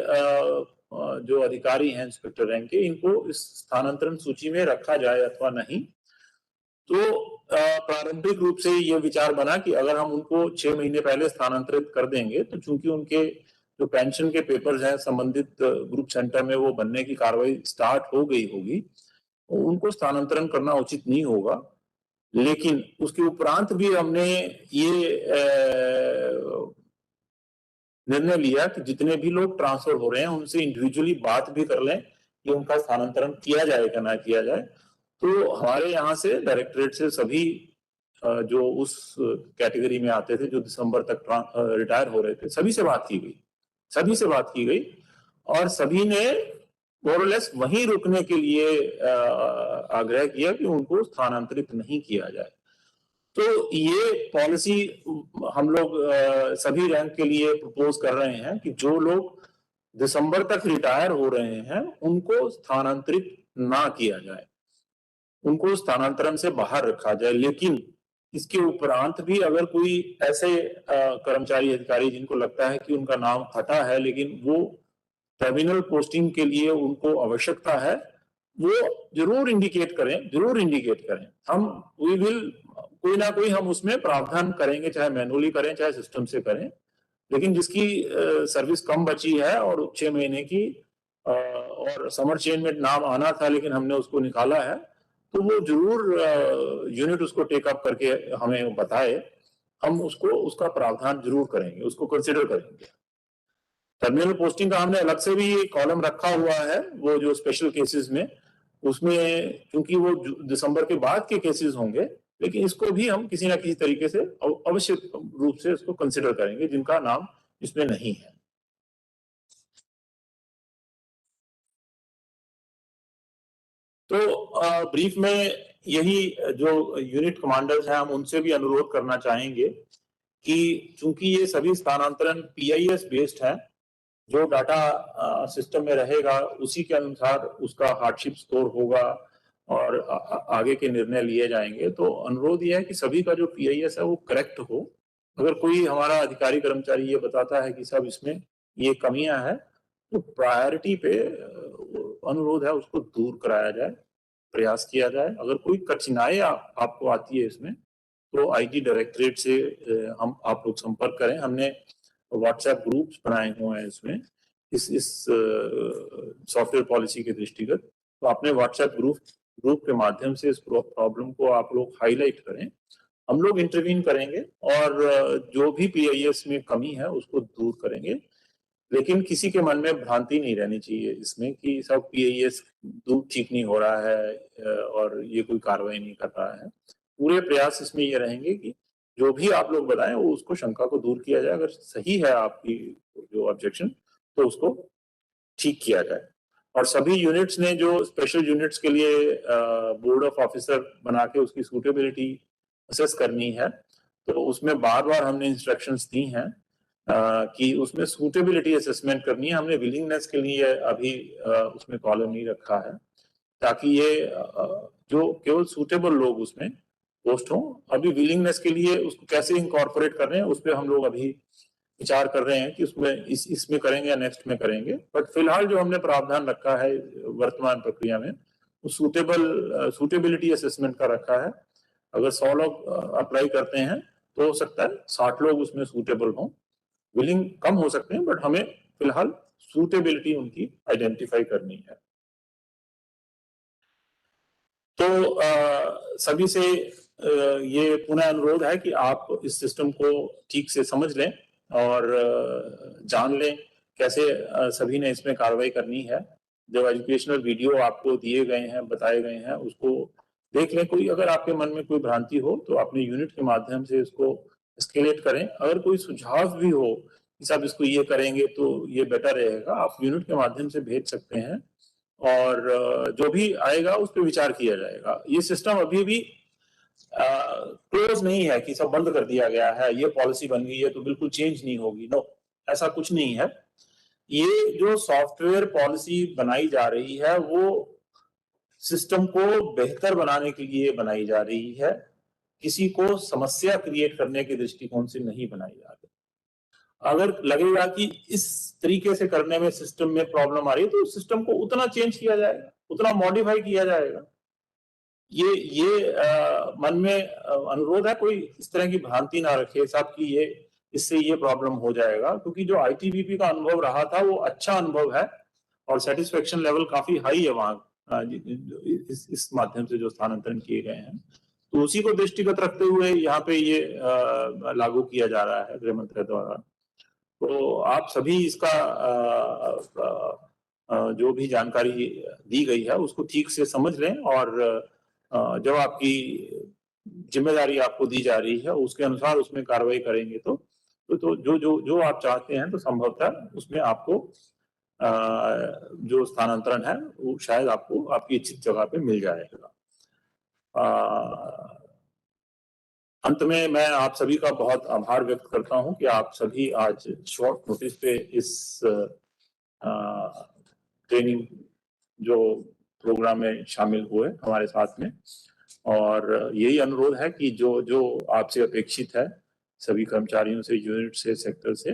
जो अधिकारी हैं इंस्पेक्टर रैंक के, इनको इस स्थानांतरण सूची में रखा जाए अथवा नहीं। तो प्रारंभिक रूप से ये विचार बना कि अगर हम उनको 6 महीने पहले स्थानांतरित कर देंगे, तो चूंकि उनके जो पेंशन के पेपर्स हैं संबंधित ग्रुप सेंटर में वो बनने की कार्रवाई स्टार्ट हो गई होगी, उनको स्थानांतरण करना उचित नहीं होगा। लेकिन उसके उपरांत भी हमने ये निर्णय लिया कि जितने भी लोग ट्रांसफर हो रहे हैं उनसे इंडिविजुअली बात भी कर लें कि उनका स्थानांतरण किया जाए या ना किया जाए। तो हमारे यहाँ से डायरेक्टरेट से सभी जो उस कैटेगरी में आते थे, जो दिसंबर तक रिटायर हो रहे थे, सभी से बात की गई और सभी ने मोरलेस वहीं रुकने के लिए आग्रह किया कि उनको स्थानांतरित नहीं किया जाए। तो ये पॉलिसी हम लोग सभी रैंक के लिए प्रपोज कर रहे हैं कि जो लोग दिसंबर तक रिटायर हो रहे हैं उनको स्थानांतरित ना किया जाए, उनको स्थानांतरण से बाहर रखा जाए। लेकिन इसके उपरांत भी अगर कोई ऐसे कर्मचारी अधिकारी जिनको लगता है कि उनका नाम हटा है लेकिन वो टर्मिनल पोस्टिंग के लिए उनको आवश्यकता है, वो जरूर इंडिकेट करें। हम कोई ना कोई हम उसमें प्रावधान करेंगे, चाहे मैनुअली करें चाहे सिस्टम से करें। लेकिन जिसकी सर्विस कम बची है और 6 महीने की और समर चेन में नाम आना था लेकिन हमने उसको निकाला है, तो वो जरूर यूनिट उसको टेक अप करके हमें बताए, हम उसका प्रावधान जरूर करेंगे, उसको कंसिडर करेंगे। टर्मिनल पोस्टिंग का हमने अलग से भी कॉलम रखा हुआ है, वो जो स्पेशल केसेस में, उसमें क्योंकि वो दिसंबर के बाद के केसेस होंगे, लेकिन इसको भी हम किसी ना किसी तरीके से अवश्य रूप से इसको कंसिडर करेंगे जिनका नाम इसमें नहीं है। तो ब्रीफ में यही जो यूनिट कमांडर्स हैं हम उनसे भी अनुरोध करना चाहेंगे कि चूंकि ये सभी स्थानांतरण PIS बेस्ड है, जो डाटा सिस्टम में रहेगा उसी के अनुसार उसका हार्डशिप स्कोर होगा और आगे के निर्णय लिए जाएंगे। तो अनुरोध यह है कि सभी का जो PIS है वो करेक्ट हो। अगर कोई हमारा अधिकारी कर्मचारी ये बताता है कि सब इसमें ये कमियां हैं, तो प्रायोरिटी पे अनुरोध है उसको दूर कराया जाए, प्रयास किया जाए। अगर कोई कठिनाई आपको आती है इसमें, तो IT डायरेक्टरेट से आप लोग संपर्क करें। हमने व्हाट्सएप ग्रुप्स बनाए हुए हैं इसमें, इस सॉफ्टवेयर पॉलिसी के दृष्टिगत। तो अपने व्हाट्सएप ग्रुप के माध्यम से इस प्रॉब्लम को आप लोग हाईलाइट करें, हम लोग इंटरवीन करेंगे और जो भी PIS में कमी है उसको दूर करेंगे। लेकिन किसी के मन में भ्रांति नहीं रहनी चाहिए इसमें कि सब PIS ठीक नहीं हो रहा है और ये कोई कार्रवाई नहीं कर रहा है। पूरे प्रयास इसमें ये रहेंगे कि जो भी आप लोग बताएं वो उसको शंका को दूर किया जाए। अगर सही है आपकी जो ऑब्जेक्शन, तो उसको ठीक किया जाए। और सभी यूनिट्स ने जो स्पेशल यूनिट्स के लिए बोर्ड ऑफ ऑफिसर बना के उसकी सूटेबिलिटी असेस करनी है, तो उसमें बार बार हमने इंस्ट्रक्शंस दी हैं कि उसमें सूटेबिलिटी असेसमेंट करनी है। हमने विलिंगनेस के लिए अभी उसमें कॉलम नहीं रखा है, ताकि ये जो केवल सूटेबल लोग उसमें पोस्ट हों। अभी विलिंगनेस के लिए उसको कैसे इंकॉर्पोरेट कर रहे हैं उस पर हम लोग अभी विचार कर रहे हैं कि उसमें इसमें करेंगे या नेक्स्ट में करेंगे। बट फिलहाल जो हमने प्रावधान रखा है वर्तमान प्रक्रिया में, वो सूटेबिलिटी असेसमेंट का रखा है। अगर 100 लोग अप्लाई करते हैं तो हो सकता है 60 लोग उसमें सूटेबल हों। विलिंग कम हो सकते हैं, बट हमें फिलहाल सूटेबिलिटी उनकी आइडेंटिफाई करनी है। तो सभी से ये पुनः अनुरोध है कि आप इस सिस्टम को ठीक से समझ लें और जान लें कैसे सभी ने इसमें कार्रवाई करनी है। जो एजुकेशनल वीडियो आपको दिए गए हैं, बताए गए हैं, उसको देख लें। कोई अगर आपके मन में कोई भ्रांति हो तो अपने यूनिट के माध्यम से इसको एस्केलेट करें। अगर कोई सुझाव भी हो कि साहब इसको ये करेंगे तो ये बेटर रहेगा, आप यूनिट के माध्यम से भेज सकते हैं और जो भी आएगा उस पर विचार किया जाएगा। ये सिस्टम अभी भी क्लोज नहीं है कि सब बंद कर दिया गया है, ये पॉलिसी बन गई है तो बिल्कुल चेंज नहीं होगी। नो, ऐसा कुछ नहीं है। ये जो सॉफ्टवेयर पॉलिसी बनाई जा रही है वो सिस्टम को बेहतर बनाने के लिए बनाई जा रही है, किसी को समस्या क्रिएट करने के दृष्टिकोण से नहीं बनाई जा रही। अगर लगेगा कि इस तरीके से करने में सिस्टम में प्रॉब्लम आ रही है तो सिस्टम को उतना चेंज किया जाएगा, उतना मॉडिफाई किया जाएगा। ये मन में अनुरोध है, कोई इस तरह की भ्रांति ना रखे साहब कि ये इससे ये प्रॉब्लम हो जाएगा, क्योंकि जो ITBP का अनुभव रहा था वो अच्छा अनुभव है और सेटिस्फेक्शन लेवल काफी हाई है वहां इस माध्यम से जो स्थानांतरण किए गए हैं। तो उसी को दृष्टिगत रखते हुए यहाँ पे ये लागू किया जा रहा है गृह मंत्रालय द्वारा। तो आप सभी इसका जो भी जानकारी दी गई है उसको ठीक से समझ लें और जब आपकी जिम्मेदारी आपको दी जा रही है उसके अनुसार उसमें कार्रवाई करेंगे तो जो आप चाहते हैं तो संभवतः उसमें आपको जो स्थानांतरण है वो शायद आपको आपकी इच्छित जगह पे मिल जाएगा। अंत में मैं आप सभी का बहुत आभार व्यक्त करता हूं कि आप सभी आज शॉर्ट नोटिस पे इस ट्रेनिंग जो प्रोग्राम में शामिल हुए हमारे साथ में, और यही अनुरोध है कि जो जो आपसे अपेक्षित है सभी कर्मचारियों से, यूनिट से, सेक्टर से,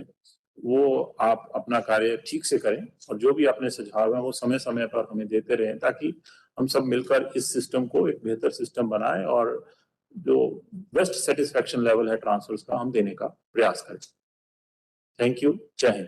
वो आप अपना कार्य ठीक से करें और जो भी अपने सुझाव हैं वो समय समय पर हमें देते रहें ताकि हम सब मिलकर इस सिस्टम को एक बेहतर सिस्टम बनाएं और जो बेस्ट सेटिस्फेक्शन लेवल है ट्रांसफर्स का हम देने का प्रयास करें। Thank you. जय हिंद।